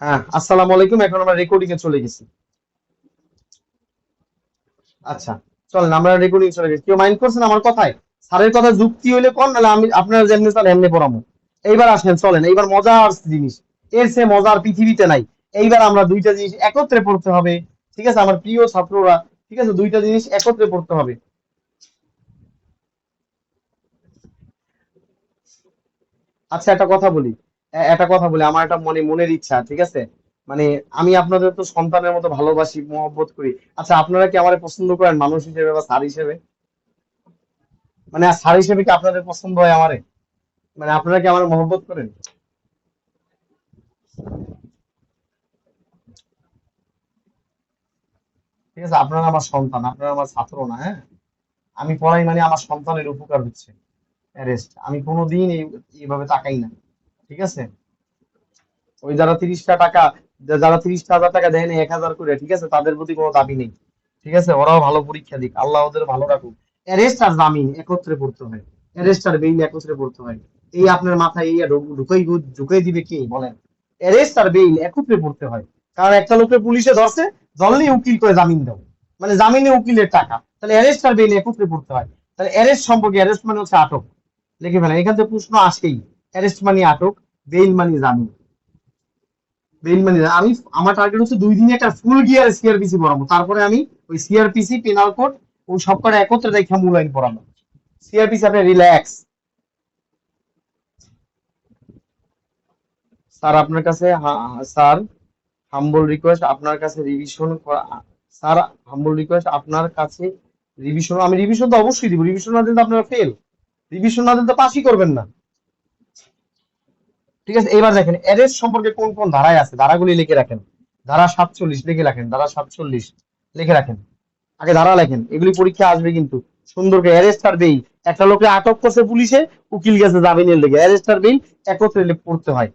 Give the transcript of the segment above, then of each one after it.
হ্যাঁ, আসসালামু আলাইকুম। এখন আমরা রেকর্ডিং এ চলে গেছি। আচ্ছা, চলেন আমরা রেকর্ডিং চলে গেছি। কেউ মাইন্ড করছেন আমার কথায়? স্যারের কথা যুক্তি হইলে কোন, নাহলে আমি আপনারা যেমনি চান এমনি পড়াবো। এইবার আসেন, চলেন এইবার মজার জিনিস, এর সে মজার পৃথিবীতে নাই। এইবার আমরা দুইটা জিনিস একত্রে পড়তে হবে। ঠিক আছে আমার প্রিয় ছাত্ররা, ঠিক আছে দুইটা জিনিস একত্রে পড়তে হবে। আচ্ছা, একটা কথা বলি, আমার একটা মনের ইচ্ছা, ঠিক আছে? মানে আমি আপনাদের তো সন্তানের মতো ভালোবাসি, মহব্বত করি। আচ্ছা, আপনারা কি আমারে পছন্দ করেন মানুষ হিসেবে বা স্যার হিসেবে? মানে আর স্যার হিসেবে কি আপনাদের পছন্দ হয় আমারে? মানে আপনারা কি আমার মহব্বত করেন? ঠিক আছে, আপনারা আমার সন্তান, আপনারা আমার ছাত্র না, হ্যাঁ? আমি পড়াই মানে আমার সন্তানের উপকার হচ্ছে। অ্যারেস্ট আমি কোনোদিন এইভাবে তাকাই না। ঠিক আছে, ওই যারা 30টা টাকা, যারা 30,000 টাকা দেয় না 1,000 করে, ঠিক আছে, তাদের প্রতি কোনো দাবি নেই। ঠিক আছে, ওরাও ভালো পরীক্ষা দিক, আল্লাহ ওদের ভালো রাখুক। অ্যারেস্ট আর জামিন একত্রে পড়তে হয়, অ্যারেস্ট আর বেইল একত্রে পড়তে হয়। এই আপনার মাথায় এই ঢুকাই ঢুকাই দিবে কে বলেন? অ্যারেস্ট আর বেইল একত্রে পড়তে হয়। কারণ একটা লোককে পুলিশে ধরছে, ধরলেই উকিল করে জামিন দাও, মানে জামিনে উকিলের টাকা, তাহলে অ্যারেস্ট আর বেইল একত্রে পড়তে হয়। তাহলে অ্যারেস্ট সম্পর্কে, অ্যারেস্ট মানে হচ্ছে আটক। লিখে ফেলেন, এখান থেকে প্রশ্ন আসেই। অ্যারেস্ট মানে আটক, বেইল মানে জামিন। বেইল মানে আমি, আমার টার্গেট হচ্ছে 2 দিনে একটা ফুল গিয়ার সিআরপিসি পড়াবো, তারপরে আমি ওই সিআরপিসি পেনাল কোড ওই সব কটা একত্রে রেখে মূল্যায়ন পড়াবো। সিআরপিসি আপনি রিল্যাক্স। স্যার আপনার কাছে স্যার হাম্বল রিকোয়েস্ট আপনার কাছে রিভিশন করা। স্যার হাম্বল রিকোয়েস্ট আপনার কাছে রিভিশন, আমি রিভিশন তো অবশ্যই দিব, রিভিশন না দিলে তো আপনারা ফেল, রিভিশন না দিলে তো পাসই করবেন না। ঠিক আছে, এবার দেখেন অ্যারেস্ট সম্পর্কে কোন কোন ধারায় আছে, ধারাগুলি লিখে রাখেন। ধারা 47 লিখে রাখেন, ধারা 47 লিখে রাখেন। আগে ধারা লেখেন, এগুলি পরীক্ষা আসবে কিন্তু। সুন্দর করে অ্যারেস্ট আর বেইল, একটা লোকে আটক করছে পুলিশে, উকিল গেছে জামিনের লেগে, অ্যারেস্ট আর বেইল একত্রে পড়তে হয়।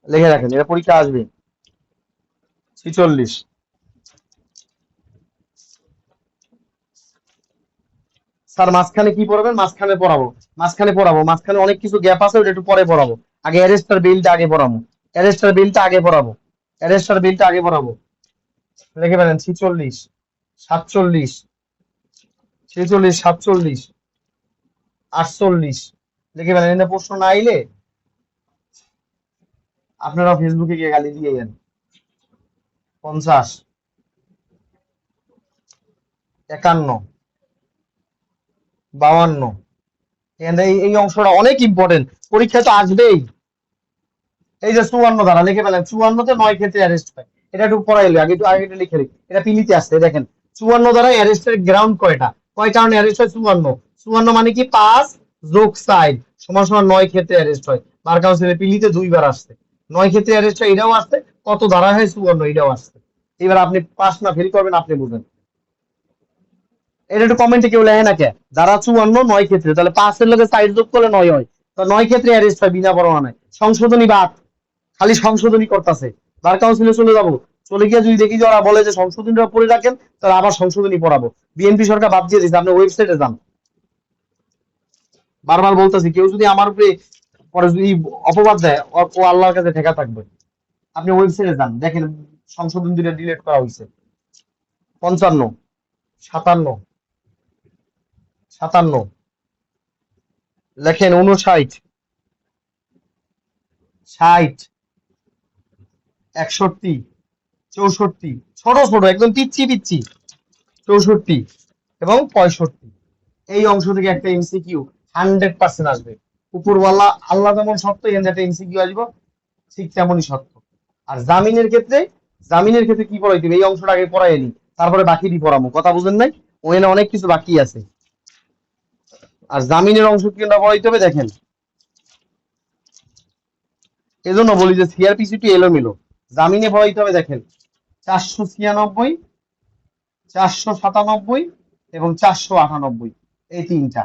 লিখে রাখেন, এটা পরীক্ষা আসবে। 46। স্যার মাঝখানে কি পড়াবেন? মাঝখানে অনেক কিছু গ্যাপ আছে, ওটা একটু পরে পড়াবো। আগে অ্যারেস্ট আর বেইলটা আগে পড়াবো, অ্যারেস্ট আর বেইলটা আগে পড়াবো, অ্যারেস্ট আর বেইলটা আগে পড়াবো। লিখে ফেলেন 46, 47, 46, 47, 48। লিখে ফেলেন, এখানে প্রশ্ন না আইলে আপনারা ফেসবুকে গিয়ে গালি দিয়ে যান। 50, 51, 52। এখানে এই অংশটা অনেক ইম্পর্টেন্ট, পরীক্ষা তো আসবেই। এই যে 54 ধারা লিখে ফেলেন, 54-তে 9 ক্ষেত্রে অ্যারেস্ট হয়। এটা একটু পড়াইলে আগে, একটু আগে একটু লিখে লিখ, এটা পিলিতে আসছে দেখেন। 54 ধারায় অ্যারেস্টের গ্রাউন্ড কয়টা, কয় কারণে অ্যারেস্ট হয়? 54, 54 মানে কি 5 যোগ 4 সমান সমান 9 ক্ষেত্রে অ্যারেস্ট হয়। বার কাউন্সিলে পিলিতে 2 বার আসছে, 9 ক্ষেত্রে অ্যারেস্ট হয়, এটাও আসছে। কত ধারা হয়? 54, এটাও আসছে। এবার আপনি পাস না ফেল করবেন, আপনি বুঝেন। এটা একটু কমেন্টে কেউ লেখে না কে? ধারা 54 9 ক্ষেত্রে, তাহলে 5-এর লগে 4 যোগ করলে 9 হয়। তো 9 ক্ষেত্রে অ্যারেস্ট হয় বিনা পরোয়ানায়। সংশোধনী বাদ, খালি সংশোধনী করতেছে। বার কাউন্সিলে চলে যাবো, চলে গিয়ে যদি দেখি যে ওরা বলে যে সংশোধনীটা পড়ে রাখেন, তাহলে আবার সংশোধনী পড়াবো। বিএনপি সরকার বাদ দিয়ে দিচ্ছে, আপনি ওয়েবসাইটে যান। বারবার বলতেছি, কেউ যদি আমার উপরে পরে যদি অপবাদ দেয়, ও আল্লাহর কাছে ঠেকা থাকবে। আপনি ওয়েবসাইটে যান, দেখেন সংশোধন দুইটা ডিলিট করা হয়েছে। 55, 57, 57, লেখেন 59, 60, 61, 64, ছোট ছোট একদম পিচ্ছি পিচ্ছি, 64 এবং 65। এই অংশ থেকে একটা এমসিকিউ 100% আসবে। উপরওয়ালা আল্লাহ যেমন সত্য, এখান থেকে একটা এমসিকিউ আসবে, ঠিক তেমনই সত্য। আর জামিনের ক্ষেত্রে কি পড়াইতে হবে, এই অংশটা আগে পড়াই নি, তারপরে বাকিটি পড়াবো। কথা বুঝেন নাই? ওখানে অনেক কিছু বাকি আছে। আর জামিনের অংশ কি না পড়াইতে হবে দেখেন। এজন্য বলি যে সিআরপিসি টি এলোমেলো। জামিনে পড়াইতে হবে দেখেন 496, 497 এবং 498, এই তিনটা।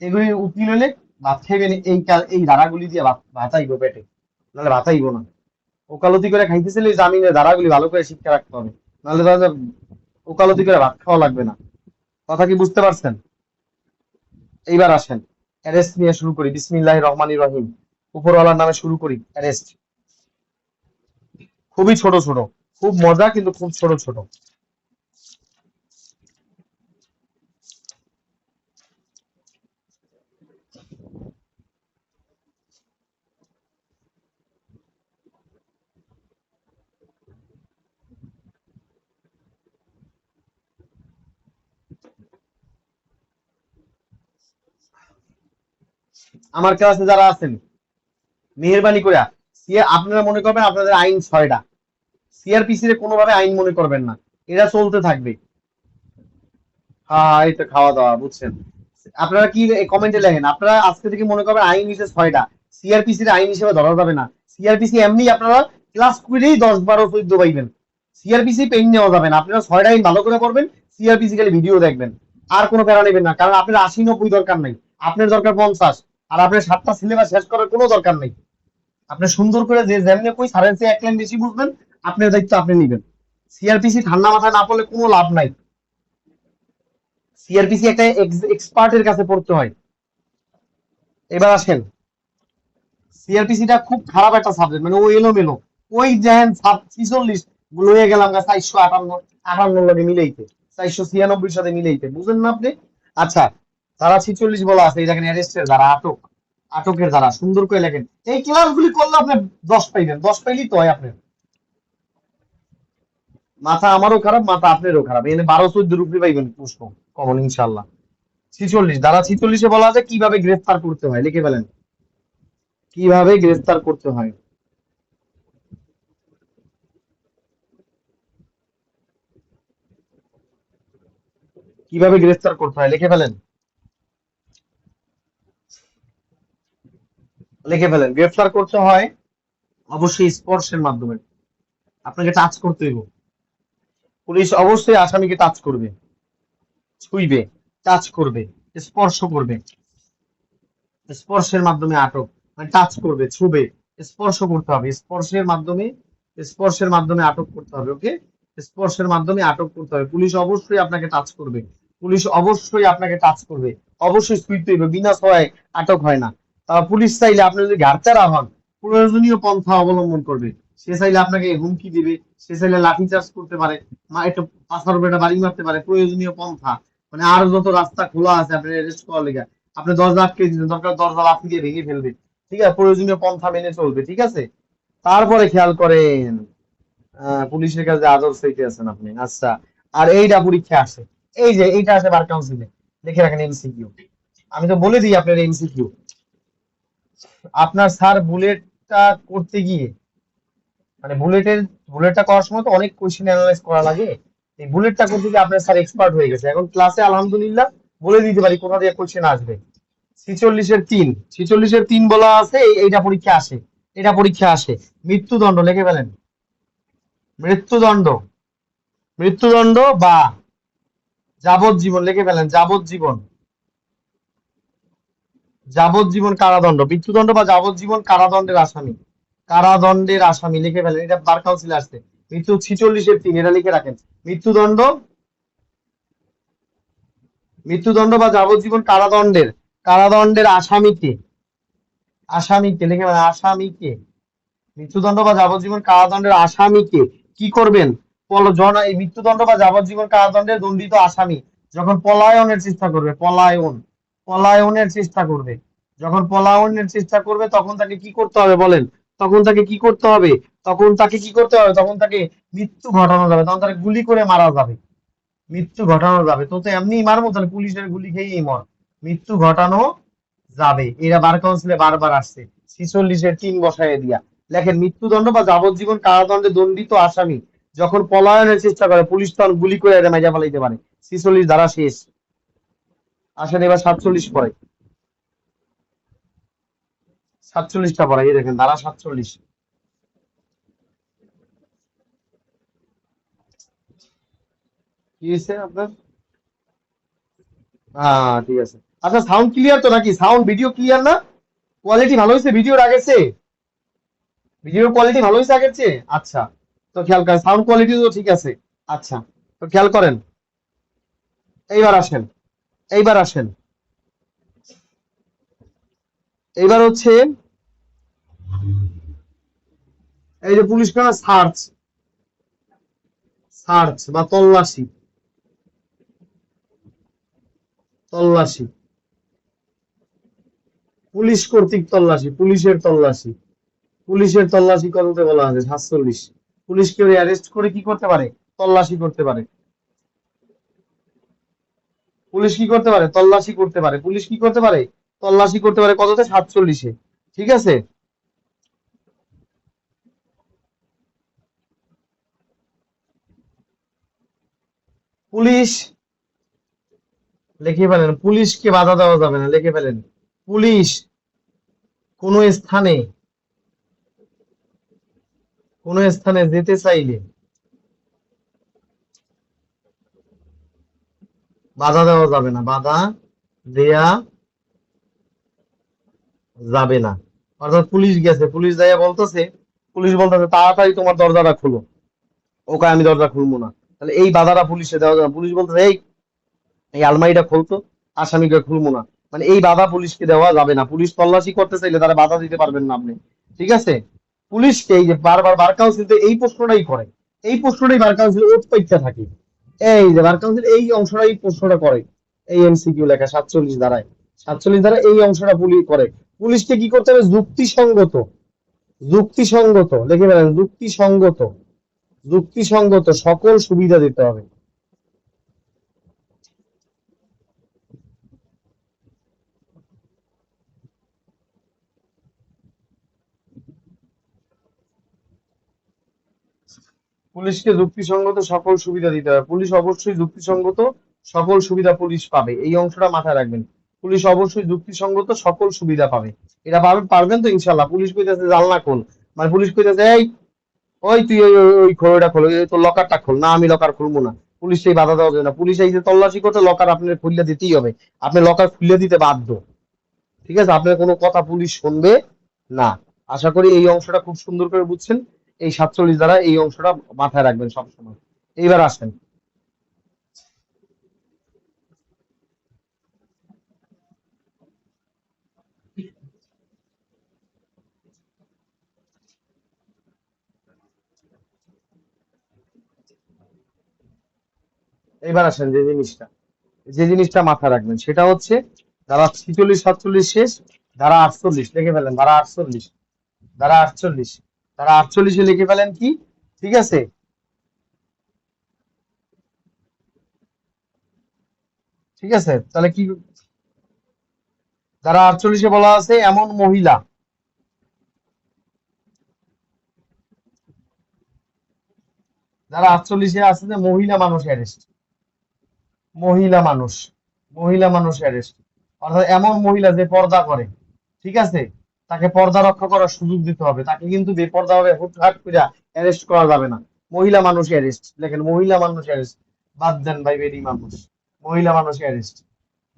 এগুলি উকিল হলে ভাত খাইবেন এই ধারাগুলি দিয়ে ভাতাইবো পেটে, নাহলে ভাতাইবো না। ওকালতি করে খাইতেছিলে জামিনের ধারাগুলি ভালো করে শিক্ষা রাখতে হবে, নাহলে তাহলে ওকালতি করে ভাত খাওয়া লাগবে না। কথা কি বুঝতে পারছেন? এইবার আসেন, অ্যারেস্ট নিয়ে শুরু করি। বিসমিল্লাহির রহমানির রহিম, উপরওয়ালার নামে শুরু করি। অ্যারেস্ট, খুবই ছোট ছোট, খুব মজা কিন্তু খুব ছোট ছোট। আমার ক্লাসে যারা আছেন মেহেরবানি করে আপনারা মনে করবেন আপনাদের আইন 6টা, সিআরপিসি রে কোনোভাবে আইন মনে করবেন না, এরা চলতে থাকবে। হ্যাঁ এই তো খাওয়া দাওয়া বুঝছেন। আপনারা কি কমেন্টে লেখেন, আপনারা আজকে থেকে মনে করবেন আইন হিসেবে 6টা, সিআরপিসি র আইন হিসেবে ধরা যাবে না। সিআরপিসি এমনি আপনারা ক্লাস করেই 10, 12, 14 পাইবেন, সিআরপিসি পেন নেওয়া যাবে না। আপনারা 6টা আইন ভালো করে পড়বেন, সিআরপিসি খালি ভিডিও দেখবেন, আর কোনো প্যারা নেবেন না। কারণ আপনার 80, 90 দরকার নাই, আপনার দরকার 50। আর আপনার 7টা সিলেবাস শেষ করার কোনো দরকার নেই। আপনি সুন্দর করে যে যেমনি কই সারেন সে এক লাইন বেশি বুঝবেন, আপনার দায়িত্ব আপনি নেবেন। সিআরপিসি ঠান্ডা মাথায় না পড়লে কোনো লাভ নাই। সিআরপিসি একটা এক্সপার্টের কাছে পড়তে হয়। এবার আসেন, সিআরপিসিটা খুব খারাপ একটা সাবজেক্ট, মানে ও এলোমেলো। ওই দেখেন 46 লয়ে গেলাম 458 লগে মিলাইতে, 496 সাথে মিলাইতে, বুঝেন না আপনি? আচ্ছা, ধারা 46 বলা আছে, এই দেখেন অ্যারেস্টের ধারা, আটকের ধারা, সুন্দর করে লেখেন। এই ক্লাসগুলি করলে আপনি 10 পাইবেন, 10 পাইলেই তো হয় আপনার। মাথা আমারও খারাপ, মাথা আপনারও খারাপ, এখানে 12, 14 রুপি পাইবেন প্রশ্ন কমন ইনশাল্লাহ। 46 ধারা 46-এ বলা আছে কিভাবে গ্রেফতার করতে হয়, লিখে ফেলেন কিভাবে গ্রেফতার করতে হয়। কিভাবে গ্রেফতার করতে হয় লিখে ফেলেন, লিখে ফেলেন। গ্রেফতার করতে হয় অবশ্যই স্পর্শের মাধ্যমে, আপনাকে টাচ করতে হইব। পুলিশ অবশ্যই আসামিকে টাচ করবে, ছুঁইবে, টাচ করবে, স্পর্শ করবে। স্পর্শের মাধ্যমে আটক, মানে টাচ করবে, ছুবে, স্পর্শ করতে হবে, স্পর্শের মাধ্যমে, স্পর্শের মাধ্যমে আটক করতে হবে। ওকে, স্পর্শের মাধ্যমে আটক করতে হবে। পুলিশ অবশ্যই আপনাকে টাচ করবে, পুলিশ অবশ্যই আপনাকে টাচ করবে, অবশ্যই ছুঁইতে হইবে, বিনা সহায় আটক হয় না। পুলিশ চাইলে আপনি যদি ঘাড়চারা হন, প্রয়োজনীয় পন্থা অবলম্বন করবে। সে চাইলে আপনাকে হুমকি দিবে, সে চাইলে লাঠিচার্জ করতে পারে, একটু পাশার উপরে একটা বাড়ি মারতে পারে, প্রয়োজনীয় পন্থা, মানে আর যত রাস্তা খোলা আছে আপনি অ্যারেস্ট করার লেগে। আপনি দরজা আটকে দিচ্ছেন, দরকার দরজা লাফি দিয়ে ভেঙে ফেলবে, ঠিক আছে, প্রয়োজনীয় পন্থা মেনে চলবে, ঠিক আছে। তারপরে খেয়াল করেন, পুলিশের কাছে আদর চাইতে আছেন আপনি, আচ্ছা। আর এইটা পরীক্ষা আসে, এই যে এইটা আসে বার কাউন্সিলে, লিখে রাখেন এমসিকিউ। আমি তো বলে দিই আপনার এমসিকিউ। আপনার স্যার বুলেটটা করতে গিয়ে, মানে বুলেটটা করার সময় তো অনেক কোয়েশ্চেন অ্যানালাইজ করা লাগে। এই বুলেটটা করতে গিয়ে আপনার স্যার এক্সপার্ট হয়ে গেছে, এখন ক্লাসে আলহামদুলিল্লাহ বলে দিতে পারি কোথা দিয়ে কোয়েশ্চেন আসবে। 46-এর 3, 46-এর 3 বলা আছে, এইটা পরীক্ষা আসে, এটা পরীক্ষা আসে। মৃত্যুদণ্ড লিখে ফেলেন, মৃত্যুদণ্ড, মৃত্যুদণ্ড বা যাবজ্জীবন লিখে ফেলেন, যাবজ্জীবন, যাবজ্জীবন কারাদণ্ড, মৃত্যুদণ্ড বা যাবজ্জীবন কারাদণ্ডের আসামি, কারাদণ্ডের আসামি লিখে ফেলেন, এটা বার কাউন্সিলে আসছে। মৃত্যু 46-এর 3, এটা লিখে রাখেন। মৃত্যুদণ্ড, মৃত্যুদণ্ড বা যাবজ্জীবন কারাদণ্ডের, কারাদণ্ডের আসামিকে, আসামিকে লিখে ফেলেন, আসামিকে, মৃত্যুদণ্ড বা যাবজ্জীবন কারাদণ্ডের আসামিকে কি করবেন, এই মৃত্যুদণ্ড বা যাবজ্জীবন কারাদণ্ডের দণ্ডিত আসামি যখন পলায়নের চেষ্টা করবে, পলায়নের চেষ্টা করবে, যখন পলায়নের চেষ্টা করবে তখন তাকে কি করতে হবে বলেন, তখন তাকে কি করতে হবে, তখন তাকে কি করতে হবে, তখন তাকে মৃত্যু ঘটানো যাবে, তখন তাকে গুলি করে মারা যাবে, মৃত্যু ঘটানো যাবে। তো তো এমনি মারবো, তাহলে পুলিশের গুলি খেয়েই মর, মৃত্যু ঘটানো যাবে। এরা বার কাউন্সিলে বারবার আসছে, 46-এর 3 বসায় দিয়া লেখেন, মৃত্যুদণ্ড বা যাবজ্জীবন কারাদণ্ডে দণ্ডিত আসামি যখন পলায়নের চেষ্টা করে, পুলিশ তখন গুলি করে এরা মাইরা ফেলাইতে পারে। 46 ধারা শেষ। আসেন এবার 47 পড়াই, 47টা পড়াই, এই দেখেন ধারা 47। কি হয়েছে আপনার? হ্যাঁ ঠিক আছে। আচ্ছা সাউন্ড ক্লিয়ার তো নাকি, সাউন্ড ভিডিও ক্লিয়ার না? কোয়ালিটি ভালো হয়েছে ভিডিওর আগের চেয়ে? ভিডিওর কোয়ালিটি ভালো হয়েছে আগের চেয়ে? আচ্ছা, তো খেয়াল করেন সাউন্ড কোয়ালিটি তো ঠিক আছে। আচ্ছা, তো খেয়াল করেন, এইবার আসেন, এইবার আসেন, এইবার হচ্ছে এই যে পুলিশ করে সার্চ, সার্চ বা তল্লাশি, তল্লাশি, পুলিশ কর্তৃক তল্লাশি, পুলিশের তল্লাশি, পুলিশের তল্লাশি করতে বলা আছে 47। পুলিশ কেউ অ্যারেস্ট করে কি করতে পারে? তল্লাশি করতে পারে। পুলিশ কি করতে পারে? তল্লাশি করতে পারে। পুলিশ কি করতে পারে? তল্লাশি করতে পারে কততে? 47-এ। ঠিক আছে, পুলিশ লিখে ফেলেন, পুলিশকে বাধা দেওয়া যাবে না, লিখে ফেলেন। পুলিশ কোন স্থানে, কোন স্থানে যেতে চাইলে বাধা দেওয়া যাবে না, বাধা দেয়া যাবে না। অর্থাৎ পুলিশ গেছে, পুলিশ যাইয়া বলতেছে, পুলিশ বলতেছে তাড়াতাড়ি তোমার দরজাটা খুলো, ওকে আমি দরজা খুলবো না, তাহলে এই বাধাটা পুলিশে দেওয়া যাবে না। পুলিশ বলতেছে এই এই আলমারিটা খুলতো, আসামিকে খুলবো না, মানে এই বাধা পুলিশকে দেওয়া যাবে না। পুলিশ তল্লাশি করতে চাইলে তারা বাধা দিতে পারবেন না আপনি। ঠিক আছে, পুলিশকে এই যে বারবার বার কাউন্সিল এই প্রশ্নটাই করে, এই প্রশ্নটাই বার কাউন্সিল উৎপেক্ষা থাকে। এই যে বার কাউন্সিল এই অংশটা, এই প্রশ্নটা করে, এই এমসিকিউ লেখা 47 ধারায়, 47 ধারা এই অংশটা পুলিশ করে। পুলিশকে কি করতে হবে? যুক্তিসঙ্গত, যুক্তিসঙ্গত লিখে ফেলেন, যুক্তিসঙ্গত, যুক্তিসঙ্গত সকল সুবিধা দিতে হবে। পুলিশকে যুক্তিসঙ্গত সকল সুবিধা দিতে হবে। পুলিশ অবশ্যই যুক্তিসঙ্গত সকল সুবিধা পুলিশ পাবে, এই অংশটা মাথায় রাখবেন। পুলিশ অবশ্যই যুক্তিসঙ্গত সকল সুবিধা পাবে। এটা পারবেন, পারবেন তো ইনশাল্লাহ। পুলিশ কইতাছে জানলা খোল, মানে পুলিশ কইতাছে এই ওই তুই ওই ওই ওই খোলটা খোল, ওই তোর লকারটা খোল, না আমি লকার খুলবো না। পুলিশ সেই বাধা দেওয়া যায় না। পুলিশ এই যে তল্লাশি করতে, লকার আপনার খুলে দিতেই হবে, আপনি লকার খুলে দিতে বাধ্য। ঠিক আছে, আপনার কোনো কথা পুলিশ শুনবে না। আশা করি এই অংশটা খুব সুন্দর করে বুঝছেন। এই 47 দ্বারা এই অংশটা মাথায় রাখবেন সবসময়। এইবার আসেন, এইবার আসেন যে জিনিসটা, যে জিনিসটা মাথায় রাখবেন সেটা হচ্ছে ধারা 46 47 শেষ, ধারা 48 লিখে ফেলেন, ধারা 48, ধারা 48, ধারা 48-এ লিখে ফেলেন কি? ঠিক আছে, ঠিক আছে, তাহলে কি? ধারা 48-এ বলা আছে এমন মহিলা, ধারা 48-এ আছে যে মহিলা মানুষ অ্যারেস্ট, মহিলা মানুষ, মহিলা মানুষ অ্যারেস্ট, অর্থাৎ এমন মহিলা যে পর্দা করে। ঠিক আছে, তাকে পর্দা রক্ষা করার সুযোগ দিতে হবে, তাকে কিন্তু বেপর্দা ভাবে হুটহাট করে অ্যারেস্ট করা যাবে না। মহিলা মানুষ অ্যারেস্ট লেখেন, মহিলা মানুষ অ্যারেস্ট, বাদ দেন ভাই বেরি মানুষ, মহিলা মানুষ অ্যারেস্ট,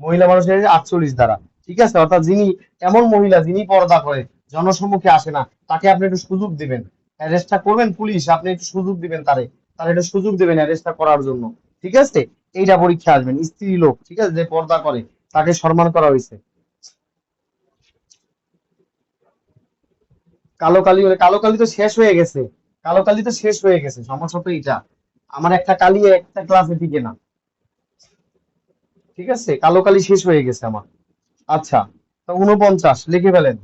মহিলা মানুষ অ্যারেস্ট 48 দ্বারা। ঠিক আছে, অর্থাৎ যিনি এমন মহিলা যিনি পর্দা করে, জনসম্মুখে আসে না, তাকে আপনি একটু সুযোগ দিবেন। অ্যারেস্টটা করবেন পুলিশ, আপনি একটু সুযোগ দিবেন তারে, তার একটু সুযোগ দিবেন অ্যারেস্টটা করার জন্য। ঠিক আছে, এইটা পরীক্ষা আসবেন। স্ত্রী লোক, ঠিক আছে, যে পর্দা করে তাকে সম্মান করা হয়েছে। কালো কালি হলে, কালো কালি তো শেষ হয়ে গেছে, কালো কালি তো শেষ হয়ে গেছে, সমস্যা তো এটা। আমার একটা কালি একটা ক্লাসে টিকে না। ঠিক আছে, কালো কালি শেষ হয়ে গেছে আমার। আচ্ছা, তো 49 লিখে ফেলেন।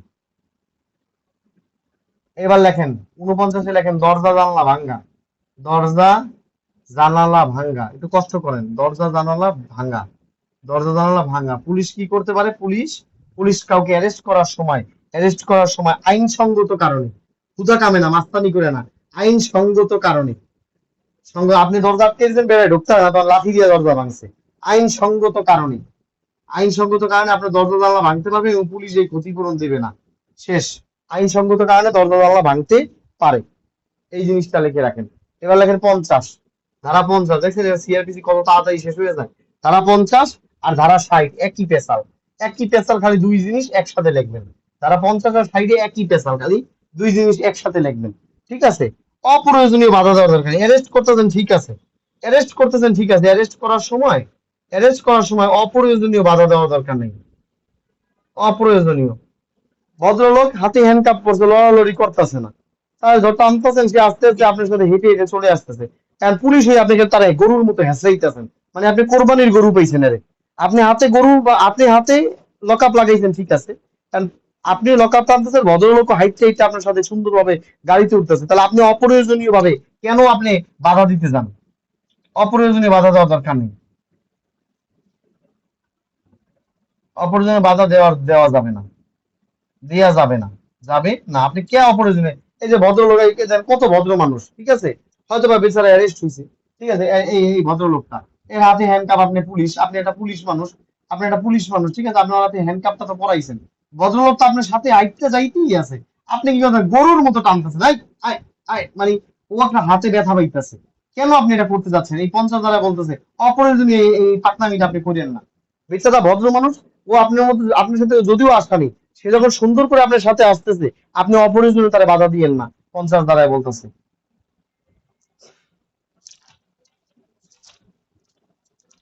এবার লেখেন 49-এ লেখেন দরজা জানলা ভাঙ্গা, দরজা জানালা ভাঙ্গা, একটু কষ্ট করেন, দরজা জানালা ভাঙ্গা, দরজা জানালা ভাঙ্গা। পুলিশ কি করতে পারে? পুলিশ, পুলিশ কাউকে অ্যারেস্ট করার সময়, অ্যারেস্ট করার সময় আইনসঙ্গত কারণে, হুদা কামে না, মাস্তানি করে না, আইনসঙ্গত কারণে, সঙ্গ আপনি দরজা আটকে দিয়েছেন, বেড়ায় ঢুকতে হবে না, আপনার লাঠি দিয়ে দরজা ভাঙছে, আইনসঙ্গত কারণে, আইনসঙ্গত কারণে আপনার দরজা জানলা ভাঙতে পারবে এবং পুলিশ এই ক্ষতিপূরণ দেবে না। শেষ, আইনসঙ্গত কারণে দরজা জানলা ভাঙতে পারে, এই জিনিসটা লিখে রাখেন। এবার লেখেন 50, ধারা 50, দেখছেন সিআরপিসি কত তাড়াতাড়ি শেষ হয়ে যায়। ধারা 50 আর ধারা 60 একই পেশাল, একই পেশাল, খালি দুই জিনিস একসাথে লিখবেন। ধারা 50 আর 60 একই পেশাল, খালি দুই জিনিস একসাথে লিখবেন। ঠিক আছে, অপ্রয়োজনীয় বাধা দেওয়ার দরকার নেই। অ্যারেস্ট করতেছেন ঠিক আছে, অ্যারেস্ট করতেছেন ঠিক আছে, অ্যারেস্ট করার সময়, অ্যারেস্ট করার সময় অপ্রয়োজনীয় বাধা দেওয়ার দরকার নেই, অপ্রয়োজনীয়। ভদ্রলোক হাতে হ্যান্ডকাপ পরছে, লড়ালড়ি করতেছে না, তাহলে ধর টানতেছেন, সে আস্তে আস্তে আপনার সাথে হেঁটে হেঁটে চলে আসতেছে, কারণ পুলিশ হয়ে আপনাকে তারা গরুর মতো হেঁচড়াইতেছেন, মানে আপনি কোরবানির গরু পাইছেন আরে। আপনি হাতে গরু বা আপনি হাতে লকআপ লাগাইছেন, ঠিক আছে, কারণ আপনি লকআপ টানতেছেন, ভদ্রলোক হাইটে হাইটে আপনার সাথে সুন্দরভাবে গাড়িতে উঠতেছে, তাহলে আপনি অপ্রয়োজনীয় ভাবে কেন আপনি বাধা দিতে যান? অপ্রয়োজনীয় বাধা দেওয়ার দরকার নেই। অপ্রয়োজনীয় বাধা দেওয়া যাবে না, দেওয়া যাবে না, যাবে না। আপনি কে অপরাজনে? এই যে ভদ্রলোক, কত ভদ্র মানুষ, ঠিক আছে, হয়তো বা বেচারা অ্যারেস্ট হয়েছে, ঠিক আছে, এই ভদ্রলোকটা, এর হাতে হ্যান্ডকাপ, আপনি পুলিশ, আপনি একটা পুলিশ মানুষ, আপনি একটা পুলিশ মানুষ, ঠিক আছে, আপনার হাতে হ্যান্ডকাপটা তো পরাইছেন, ভদ্রলোক তো আপনার সাথে আইতে যাইতেই আছে, আপনি কি করবেন? গরুর মতো টানতেছেন, আই আই আই, মানে ও আপনার হাতে ব্যথা পাইতেছে, কেন আপনি এটা করতে যাচ্ছেন? এই 50 দ্বারা বলতেছে অপ্রয়োজনীয় এই পাকনামিটা আপনি করেন না। বেচারা ভদ্র মানুষ, ও আপনার মতো, আপনার সাথে যদিও আসামি, সে যখন সুন্দর করে আপনার সাথে আসতেছে, আপনি অপরিজনীয় তারা বাধা দিয়েন না, 50 দ্বারায় বলতেছে।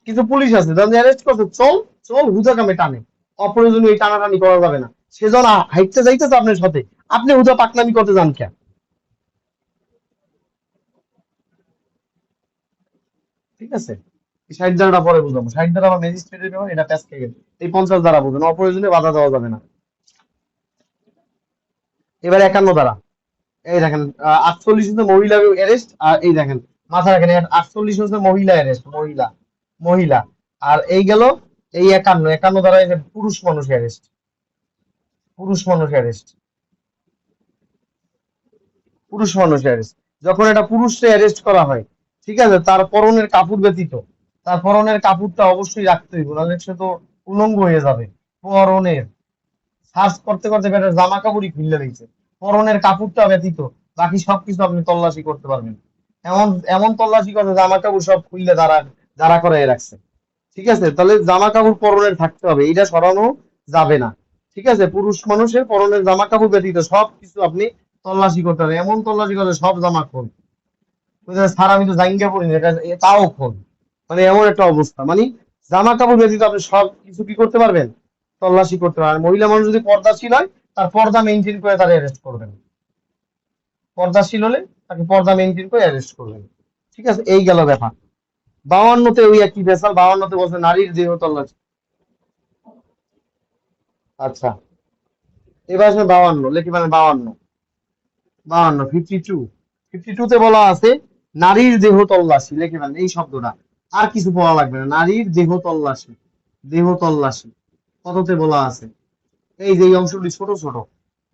কিছু পুলিশ আছে যাদের অ্যারেস্ট করছে, চল চল হুজা কামে টানে, অপ্রয়োজনীয় এই টানাটানি করা যাবে না। সে যখন হাইটতে যাইতেছে আপনার সাথে, আপনি হুজা পাকনামি করতে যান কে? ঠিক আছে, 60 ধারাটা পরে বুঝাবো, 60 ধারা আমার ম্যাজিস্ট্রেটের ব্যাপার, এটা প্যাস খেয়ে গেছে। এই 50 দ্বারা বুঝুন, অপ্রয়োজনীয় বাধা দেওয়া যাবে না। এবার 51 ধারা, এই দেখেন, 48 হচ্ছে মহিলা অ্যারেস্ট, আর এই দেখেন, মাথা রাখেন, 48 হচ্ছে মহিলা অ্যারেস্ট, মহিলা, মহিলা। আর এই গেল এই 51, 51 দ্বারা এই যে পুরুষ মানুষ অ্যারেস্ট, পুরুষ মানুষ অ্যারেস্ট, পুরুষ মানুষ অ্যারেস্ট। যখন একটা পুরুষকে অ্যারেস্ট করা হয়, ঠিক আছে, তার পরনের কাপড় ব্যতীত, তার পরনের কাপড়টা অবশ্যই রাখতে হইব, নাহলে সে তো উলঙ্গ হয়ে যাবে। পরনের, সার্চ করতে করতে বেটার জামা কাপড়ই খুললে দিয়েছে, পরনের কাপড়টা ব্যতীত বাকি সবকিছু আপনি তল্লাশি করতে পারবেন। এমন এমন তল্লাশি করবে, জামা কাপড় সব খুললে দাঁড়া দাঁড়া করে রাখছে, ঠিক আছে, তাহলে জামা কাপড় পরনের থাকতে হবে, এটা সরানো যাবে না। ঠিক আছে, পুরুষ মানুষের পরনের জামা কাপড় ব্যতীত সব কিছু আপনি তল্লাশি করতে হবে, এমন তল্লাশি করে সব জামা খোল, স্যার আমি তো জাঙ্গিয়া পড়িনি, তাও খোল, মানে এমন একটা অবস্থা, মানে জামা কাপড় ব্যতীত আপনি সব কিছু কি করতে পারবেন? তল্লাশি করতে পারবেন। মহিলা মানুষ যদি পর্দাশীল হয়, তার পর্দা মেনটেন করে তারা অ্যারেস্ট করবেন, পর্দাশীল হলে তাকে পর্দা মেনটেন করে অ্যারেস্ট করবেন। ঠিক আছে, এই গেল ব্যাপার। 52-তে ওই একই ফেসাল, 52-তে বলছে নারীর দেহ তল্লাশি। আচ্ছা, এবার আসলে 52 লেখি, মানে 52, 52, 52 তে বলা আছে নারীর দেহ তল্লাশি, লেখে ফেলেন এই শব্দটা, আর কিছু বলা লাগবে না, নারীর দেহ তল্লাশি, দেহ তল্লাশি। কততে বলা আছে? এই যে এই অংশগুলি ছোট ছোট,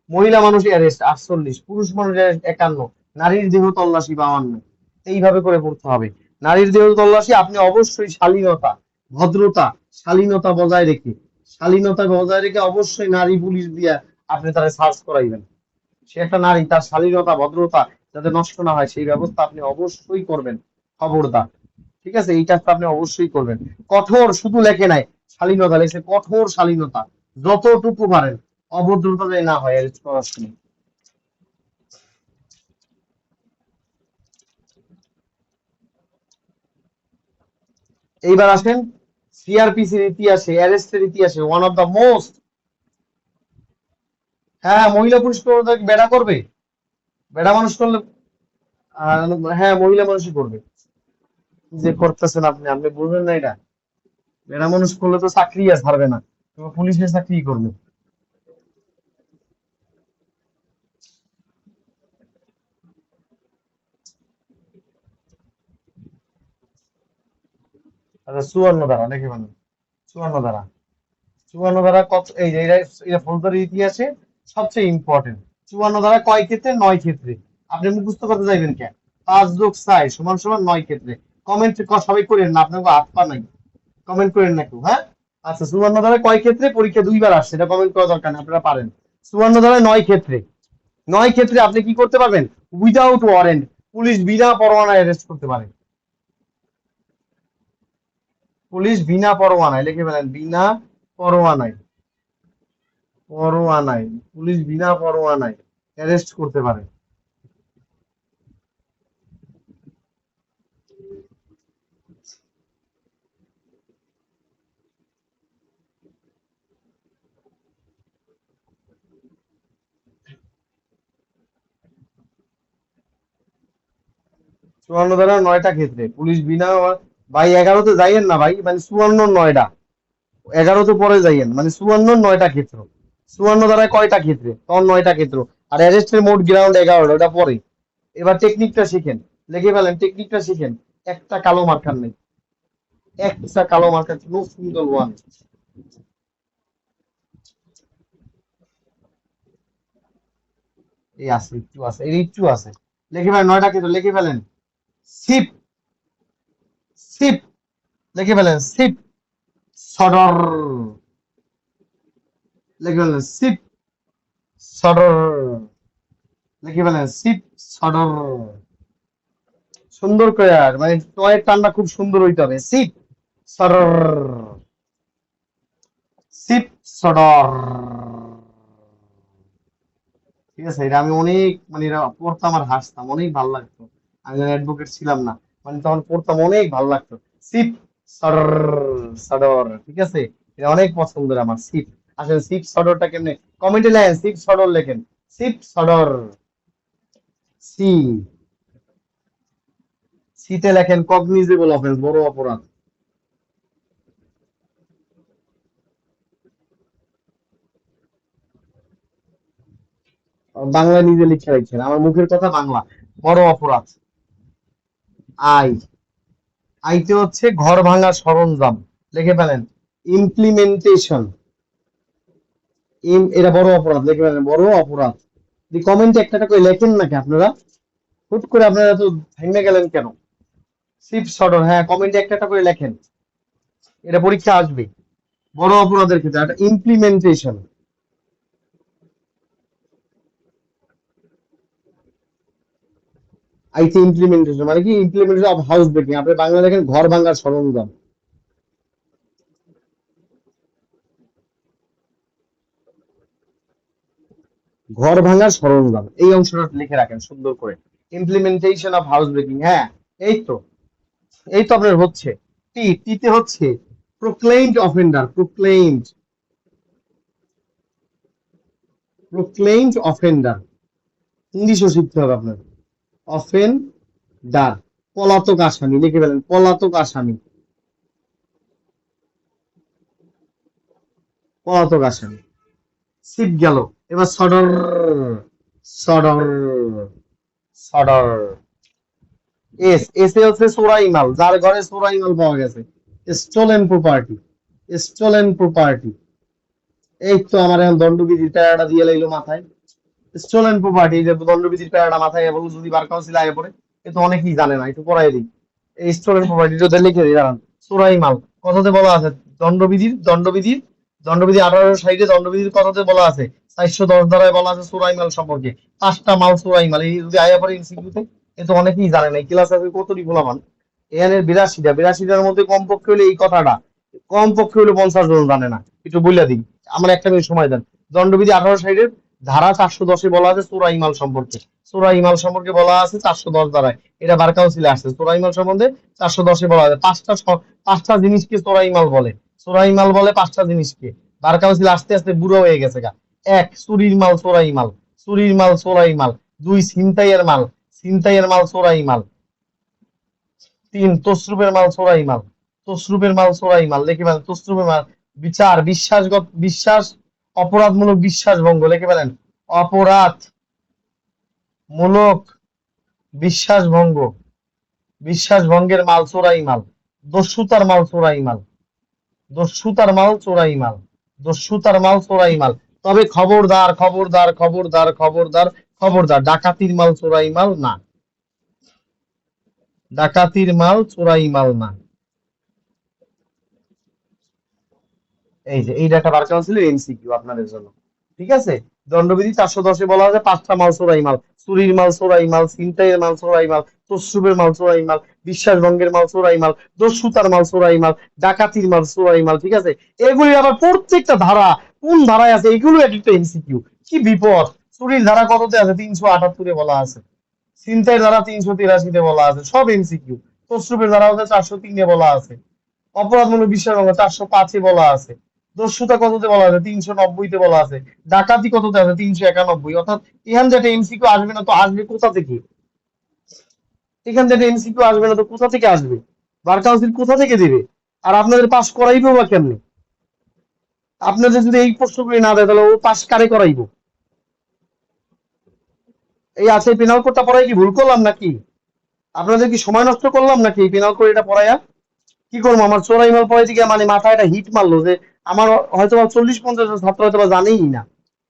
মহিলা মানুষ অ্যারেস্ট 48, পুরুষ মানুষ অ্যারেস্ট 51, নারীর দেহ তল্লাশি 52, এইভাবে করে পড়তে হবে। নারীর দেহ তল্লাশি, আপনি অবশ্যই শালীনতা, ভদ্রতা, শালীনতা বজায় রেখে, শালীনতা বজায় রেখে অবশ্যই নারী পুলিশ দিয়া আপনি তারা সার্চ করাইবেন। সে একটা নারী, তার শালীনতা ভদ্রতা যাতে নষ্ট না হয় সেই ব্যবস্থা আপনি অবশ্যই করবেন, খবরদার। ঠিক আছে, এই কাজটা আপনি অবশ্যই করবেন। কঠোর শুধু লেখে নাই, শালীনতা লেখে, কঠোর শালীনতা, যতটুকু পারেন, অভদ্রতা যেন না হয় অ্যারেস্ট করার সময়। এইবার আসেন সিআরপিসির ইতিহাসে, অ্যারেস্টের ইতিহাসে ওয়ান অফ দ্য মোস্ট, হ্যাঁ মহিলা পুলিশ বেড়া করবে, বেড়া মানুষ করলে, হ্যাঁ মহিলা মানুষই করবে। যে করতেছেন আপনি, আপনি বুঝবেন না এটা? বেড়া মানুষ করলে তো চাকরি আর ছাড়বে না, তো পুলিশের চাকরি করবে। আচ্ছা, 54 ধারা লিখে ফেলেন, 54 ধারা, 54 ধারা কত, এই যে এটা ফৌজদারি ইতিহাসে সবচেয়ে ইম্পর্টেন্ট। 54 ধারা কয় ক্ষেত্রে? 9 ক্ষেত্রে। আপনি মুখস্থ করতে চাইবেন কেন? 5+4 সমান সমান 9 ক্ষেত্রে। কমেন্ট সবাই করেন না, আপনাকে হাত পা নাই, কমেন্ট করেন না কেউ, হ্যাঁ। আচ্ছা, 54 ধারা কয় ক্ষেত্রে? পরীক্ষা 2বার আসছে, এটা কমেন্ট করা দরকার নেই, আপনারা পারেন। 54 ধারায় 9 ক্ষেত্রে, 9 ক্ষেত্রে আপনি কি করতে পারবেন? উইদাউট ওয়ারেন্ট, পুলিশ বিনা পরোয়ানায় অ্যারেস্ট করতে পারে, পুলিশ বিনা পরোয়ানায়, লিখে ফেলেন বিনা পরোয়ানায়, পরোয়ানায়, পুলিশ বিনা পরোয়ানায় অ্যারেস্ট করতে পারে। 54 ধারা 9টা ক্ষেত্রে পুলিশ বিনা, ভাই 11তে যাইয়েন না ভাই, মানে 54 9টা, 11 তো পরে যাইয়েন, মানে 54 9টা ক্ষেত্র, 54 ধারায় কয়টা ক্ষেত্রে, তখন 9টা ক্ষেত্র, আর অ্যারেস্টের মোট গ্রাউন্ড 11টা, ওটা পরে। এবার টেকনিকটা শিখেন, লিখে ফেলেন, টেকনিকটা শিখেন। একটা কালো মার্কার নেই, একটা কালো মার্কার, নো সিঙ্গল ওয়ান। এই আছে, একটু আছে, এই একটু আছে। লিখে ফেলেন 9টা ক্ষেত্র, লিখে ফেলেন। সিপ, সিপ, লিখে ফেলেন সিপ, সদর, লিখে ফেলেন সিপ, সদর, লিখে ফেলেন সিপ, সদর। সুন্দর করে, আর মানে টয়ের টানটা খুব সুন্দর হইতে হবে। সিপ, সদর, সিপ, সদর। ঠিক আছে, এটা আমি অনেক, মানে এটা পড়তাম আর হাসতাম, অনেক ভালো লাগতো। আমি অ্যাডভোকেট ছিলাম না, মানে তখন পড়তাম, অনেক ভালো লাগতো। সিপ, সদর, সদর, ঠিক আছে। এটা অনেক পছন্দের আমার সিপ। আসলে সিপ সদরটা কেমনে, কমেন্টে লেখেন, সিপ সদর লেখেন, সিপ সদর। সি, সিতে লেখেন কগনিজেবল অফেন্স, বড় অপরাধ। বাংলা নিজে লিখে রাখছেন, আমার মুখের কথা বাংলা। বড় অপরাধ। আই, আইতে হচ্ছে ঘর ভাঙার সরঞ্জাম, লিখে ফেলেন। ইমপ্লিমেন্টেশন, এটা বড় অপরাধ, লিখে ফেলেন বড় অপরাধ। কমেন্টে একটা করে লেখেন নাকি আপনারা, হুট করে আপনারা তো ভেঙে গেলেন কেন? সিপ সর্ডর, হ্যাঁ কমেন্টে একটা করে লেখেন, এটা পরীক্ষা আসবে। বড় অপরাধের ক্ষেত্রে একটা ইমপ্লিমেন্টেশন। আইসি ইমপ্লিমেন্টেশন মানে কি, ইমপ্লিমেন্টেশন অফ হাউস ব্রেকিং, আপনি বাংলা লেখেন ঘর ভাঙার সরঞ্জাম। ঘর ভাঙার সরঞ্জাম, এই অংশটা লিখে রাখেন সুন্দর করে। ইমপ্লিমেন্টেশন অফ হাউস ব্রেকিং, হ্যাঁ এই তো, এই তো আপনার হচ্ছে। টি, টিতে হচ্ছে প্রোক্লেইমড অফেন্ডার, প্রোক্লেইমড, প্রোক্লেইমড অফেন্ডার, ইংলিশও শিখতে হবে আপনার। অফেন্ডার, পলাতক আসামি, লিখে ফেলেন পলাতক আসামি, পলাতক আসামি। সিপ গেল, এবার সডর, সডর, সডর। এস, এসে হচ্ছে চোরাই মাল, যার ঘরে চোরাই মাল পাওয়া গেছে। Stolen property, stolen property. এই তো আমার এখন দণ্ডবিধির প্যারাটা দিয়ে লাইলো মাথায়। স্টোলেন প্রপার্টি, যে দণ্ডবিধির প্যারাটা মাথায় বললো যদি বার কাউন্সিল আগে পড়ে, এ তো অনেকেই জানে না, একটু পড়াই দিই। এই স্টোলেন প্রপার্টি যদি লিখে দিই দাঁড়ান। চোরাই মাল কথাতে বলা আছে, দণ্ডবিধির, দণ্ডবিধির, দণ্ডবিধি 18 সাইডে দণ্ডবিধির কথাতে বলা আছে, 410 ধারায় বলা আছে চোরাই মাল সম্পর্কে। 5টা মাল চোরাই মাল, এই যদি আয়া পড়ে ইনসিকিউতে, এ তো অনেকেই জানে না, ক্লাস আছে কতটি ভোলামান। এখানে 82টা, 82টার মধ্যে কমপক্ষে হলে এই কথাটা, কমপক্ষে হলে 50 জন জানে না। একটু বইলা দিই, আমার একটা মিনিট সময় দেন। দণ্ডবিধি 18 সাইডের ধারা 410-এ বলা আছে চোরাই মাল সম্পর্কে, চোরাই মাল সম্পর্কে বলা আছে 410 ধারায়। এটা বার কাউন্সিলে আসছে, চোরাই মাল সম্বন্ধে 410-এ বলা আছে। পাঁচটা জিনিসকে চোরাই মাল বলে, চোরাই মাল বলে 5টা জিনিসকে। বার কাউন্সিল আস্তে আস্তে বুড়ো হয়ে গেছে গা। 1, চুরির মাল চোরাই মাল, চুরির মাল চোরাই মাল। 2, ছিনতাইয়ের মাল, ছিনতাইয়ের মাল চোরাই মাল। 3, তসরুপের মাল চোরাই মাল, তসরুপের মাল চোরাই মাল, লিখে ফেলেন তসরুপের মাল। 4, বিশ্বাসগত, বিশ্বাস, অপরাধমূলক বিশ্বাস ভঙ্গ, লিখে ফেলেন অপরাধ মূলক বিশ্বাস ভঙ্গ, বিশ্বাস ভঙ্গের মাল চোরাই মাল। দস্যুতার মাল চোরাই মাল, দস্যুতার মাল চোরাই মাল, দস্যুতার মাল চোরাই মাল। তবে খবরদার, খবরদার, খবরদার, খবরদার, খবরদার, ডাকাতির মাল চোরাই মাল না, ডাকাতির মাল চোরাই মাল না। এই যে এই ডাটা বার কাউন্সিল এমসিকিউ আপনাদের জন্য, ঠিক আছে। দণ্ডবিধি 410-এ বলা আছে 5টা মাল চোরাই মাল, চুরির মাল চোরাই মাল, ছিনতাইয়ের মাল চোরাই মাল, তসরুপের মাল চোরাই মাল, বিশ্বাস ভঙ্গের মাল চোরাই মাল, দস্যুতার মাল চোরাই মাল, ডাকাতির মাল চোরাই মাল, ঠিক আছে। এগুলি আবার প্রত্যেকটা ধারা কোন ধারায় আছে, এগুলো এক একটা এমসিকিউ, কি বিপদ। চুরির ধারা কততে আছে, 378-এ বলা আছে। ছিনতাইয়ের ধারা 383-তে বলা আছে, সব এমসিকিউ। তসরুপের ধারা হচ্ছে 403-এ বলা আছে। অপরাধমূলক বিশ্বাস ভঙ্গ 405-এ বলা আছে। দস্যুতা কততে বলা আছে, 390-তে বলা আছে। ডাকাতি কততে আছে, 391। অর্থাৎ এখান যেটা এমসিকিউ আসবে না তো আসবে কোথা থেকে? এখান থেকে এমসিকিউ আসবে না তো কোথা থেকে আসবে? বার কাউন্সিল কোথা থেকে দিবে? আর আপনাদের পাস করাইবো বা কেমনে? আপনাদের যদি এই প্রশ্নগুলি না দেয় তাহলে ও পাস কারে করাইবো? এই আছে পেনাল কোডটা পড়াই কি ভুল করলাম নাকি? আপনাদের কি সময় নষ্ট করলাম নাকি এই পেনাল কোড এটা পড়াইয়া? কি করবো, আমার চোরাই মাল পড়াইতে গিয়ে মানে মাথায় একটা হিট মারলো যে আমার হয়তো 40-50 জন ছাত্র হয়তো জানেই না,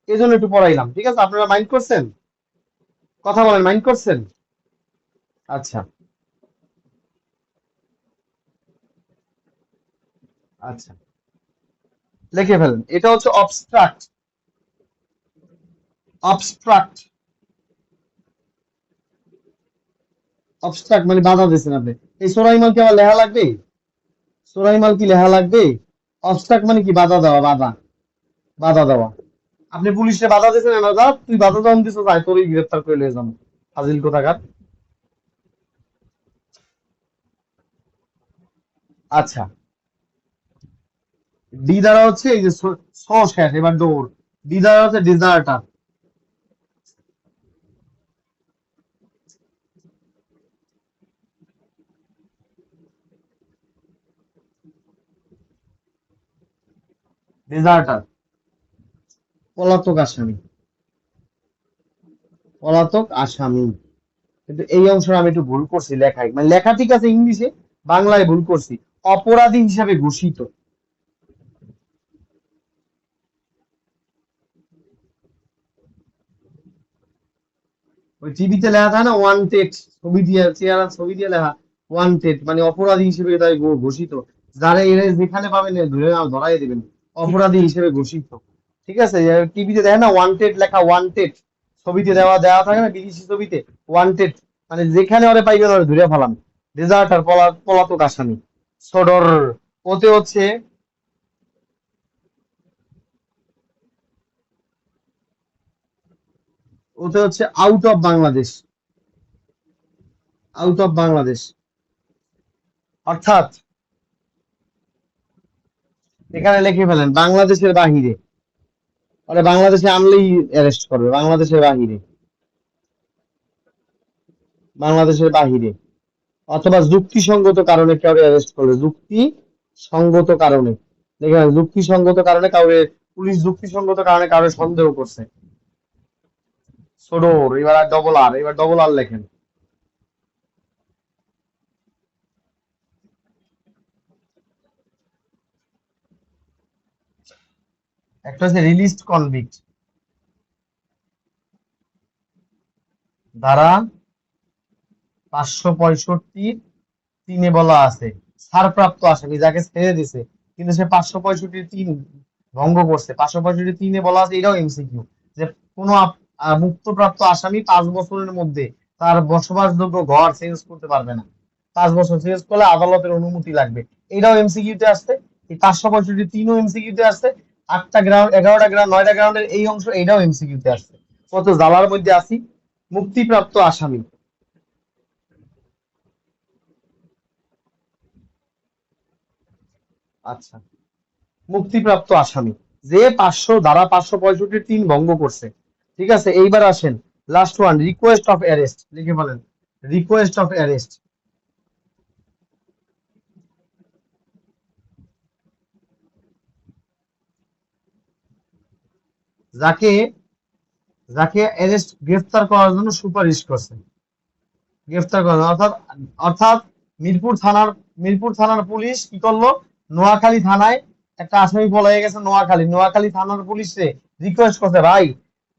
এই জন্য একটু পড়াইলাম। ঠিক আছে, আপনারা মাইন্ড করছেন? কথা বলেন, মাইন্ড করছেন? আচ্ছা, আচ্ছা, লিখে ফেলেন। এটা হচ্ছে অবস্ট্রাক্ট। অবস্ট্রাক্ট, অবস্ট্রাক্ট মানে বাধা দিচ্ছেন আপনি। এই চোরাই মাল কি আমার লেখা লাগবে? চোরাই মাল কি লেখা লাগবে? অবস্ট্রাক্ট মানে কি বাধা দেওয়া, বাধা, বাধা দেওয়া। আপনি পুলিশে বাধা দিয়েছেন না, যা তুই বাধা দম দিছ, তাই তোরই গ্রেফতার করে নিয়ে যাবো, ফাজিল কোথাকার। আচ্ছা, ডি দ্বারা হচ্ছে এই যে শেষ, এবার ডোর। ডি দ্বারা হচ্ছে ডিজার্টার। ডিজার্টার, পলাতক আসামি, পলাতক আসামি। কিন্তু এই অংশটা আমি একটু ভুল করছি লেখায়, মানে লেখা ঠিক আছে ইংলিশে, বাংলায় ভুল করছি। অপরাধী হিসাবে ঘোষিত। ওই টিভিতে লেখা থাকে না ওয়ান্টেড, ছবি দিয়ে চেহারা ছবি দিয়ে লেখা ওয়ান্টেড, মানে অপরাধী হিসেবে তাই ঘোষিত। যারা এরা যেখানে পাবেন ধরে ধরাই দিবেন, অপরাধী হিসেবে ঘোষিত। ঠিক আছে, টিভিতে দেখেন না ওয়ান্টেড লেখা, ওয়ান্টেড ছবিতে দেওয়া দেওয়া থাকে না বিদেশি ছবিতে, ওয়ান্টেড, মানে যেখানে ওরে পাইবেন ওরে ধরে ফেলান। ডেজার্টার, পলাতক আসামি। সদর, ওতে হচ্ছে, ওতে হচ্ছে out of Bangladesh, out of Bangladesh. অর্থাৎ এখানে লিখে ফেলেন বাংলাদেশের বাহিরে, মানে বাংলাদেশে আনলেই অ্যারেস্ট করবে, বাংলাদেশের বাহিরে, বাংলাদেশের বাহিরে। অথবা যুক্তিসঙ্গত কারণে কাউকে অ্যারেস্ট করবে, যুক্তি সঙ্গত কারণে। দেখেন যুক্তিসঙ্গত কারণে কাউকে, পুলিশ যুক্তিসঙ্গত কারণে কাউকে সন্দেহ করছে। ছোট, এবার আর ডবল আর, এবার ডবল আর লেখেন। একটা হচ্ছে রিলিজড কনভিক্ট, ধারা 565 তিনে বলা আছে ছাড়প্রাপ্ত আসামি যাকে ছেড়ে দিছে কিন্তু সে 565 ভঙ্গ করছে। 565 বলা আছে, এটাও এমসিকিউ, যে কোনো মুক্তপ্রাপ্ত আসামি 5 বছরের মধ্যে তার বসবাসযোগ্য ঘর চেঞ্জ করতে পারবে না। 5 বছর চেঞ্জ করলে আদালতের অনুমতি লাগবে। এটাও এমসিকিউতে আসছে। এই 565 এমসিকিউতে আসছে। 8টা গ্রাউন্ড, 11টা গ্রাউন্ড, 9টা গ্রাউন্ডের এই অংশ এটাও এমসিকিউতে আসছে। কত জ্বালার মধ্যে আছি। মুক্তিপ্রাপ্ত আসামি, আচ্ছা, মুক্তিপ্রাপ্ত আসামি যে 500 ধারা 565 ভঙ্গ করছে। ঠিক আছে, এইবার আসেন last one, request of arrest লিখে বলেন। রিকোয়েস্ট অফ অ্যারেস্ট, যাকে, যাকে অ্যারেস্ট গ্রেফতার করার জন্য সুপারিশ করছে, গ্রেফতার করার জন্য, অর্থাৎ, অর্থাৎ মিরপুর থানার, মিরপুর থানার পুলিশ কি করলো, নোয়াখালী থানায় একটা আসামি পলাইয়া গেছে, নোয়াখালী, নোয়াখালী থানার পুলিশে রিকোয়েস্ট করছে, ভাই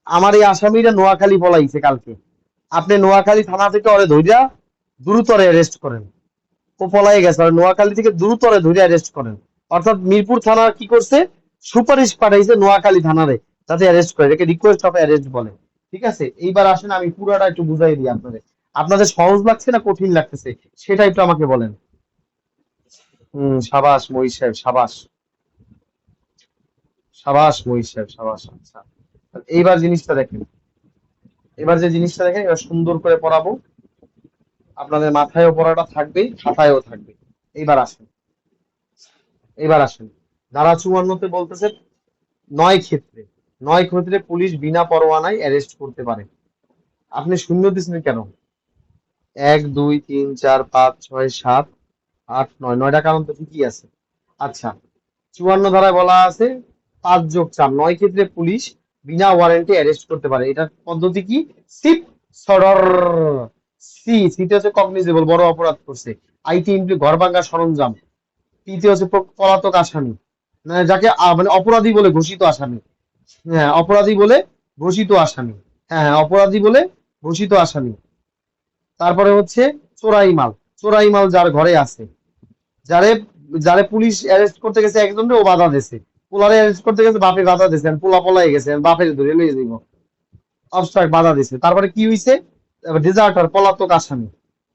আমার এই আসামিটা নোয়াখালী পলাইছে কালকে, আপনি নোয়াখালী থানা থেকে ওরে ধইরা দ্রুতরে অ্যারেস্ট করেন। ও পলাই গেছে, আর নোয়াখালী থেকে দ্রুতরে ধরে অ্যারেস্ট করেন। অর্থাৎ মিরপুর থানা কি করছে, সুপারিশ পাঠাইছে নোয়াখালী থানারে যাতে অ্যারেস্ট করে, এটাকে রিকোয়েস্ট অফ অ্যারেস্ট বলে। ঠিক আছে, এইবার আসেন আমি পুরোটা একটু বুঝাই দিই আপনাদের। আপনাদের সহজ লাগছে না কঠিন লাগতেছে সেটা একটু আমাকে বলেন। সাবাস মহিষ সাহেব, সাবাস, সাবাস মহিষ সাহেব, সাবাস। আচ্ছা, এইবার জিনিসটা দেখেন, এবার যে জিনিসটা দেখেন, এবার সুন্দর করে পড়াবো, আপনাদের মাথায়ও পড়াটা থাকবে, খাতায়ও থাকবে। এইবার আসেন, এবার আসেন ধারা 54-তে বলতেছে 9 ক্ষেত্রে, 9 ক্ষেত্রে পুলিশ বিনা পরোয়ানায় অ্যারেস্ট করতে পারে। আপনি শূন্য দিচ্ছেন কেন? এক দুই তিন চার পাঁচ ছয় সাত আট নয়, নয়টা কারণ তো ঠিকই আছে। আচ্ছা, 54 ধারায় বলা আছে 5+4, 9 ক্ষেত্রে পুলিশ বিনা ওয়ারেন্টে অ্যারেস্ট করতে পারে। এটার পদ্ধতি কি? সিপ সরর। সিতে হচ্ছে কগনিজেবল, বড় অপরাধ করছে। আইটি ইমপ্লি, ঘর ভাঙা সরঞ্জাম। পিতে হচ্ছে পলাতক আসামি, মানে যাকে মানে অপরাধী বলে ঘোষিত আসামি। হ্যাঁ, অপরাধী বলে ঘোষিত আসামি। হ্যাঁ হ্যাঁ, অপরাধী বলে ঘোষিত আসামি। তারপরে হচ্ছে চোরাই মাল। চোরাই মাল যার ঘরে আছে, যারে যারে পুলিশ অ্যারেস্ট করতে গেছে একজন, ও বাধা দিছে। পোলারে অ্যারেস্ট করতে গেছে, বাপে বাধা দিছে, পোলা পলাই গেছে, বাপের ধরে লইয়ে যাইব, অবস্ট্রাক্ট বাধা দিছে। তারপরে কি হইছে? ডিজার্টার, পলাতক আসামি।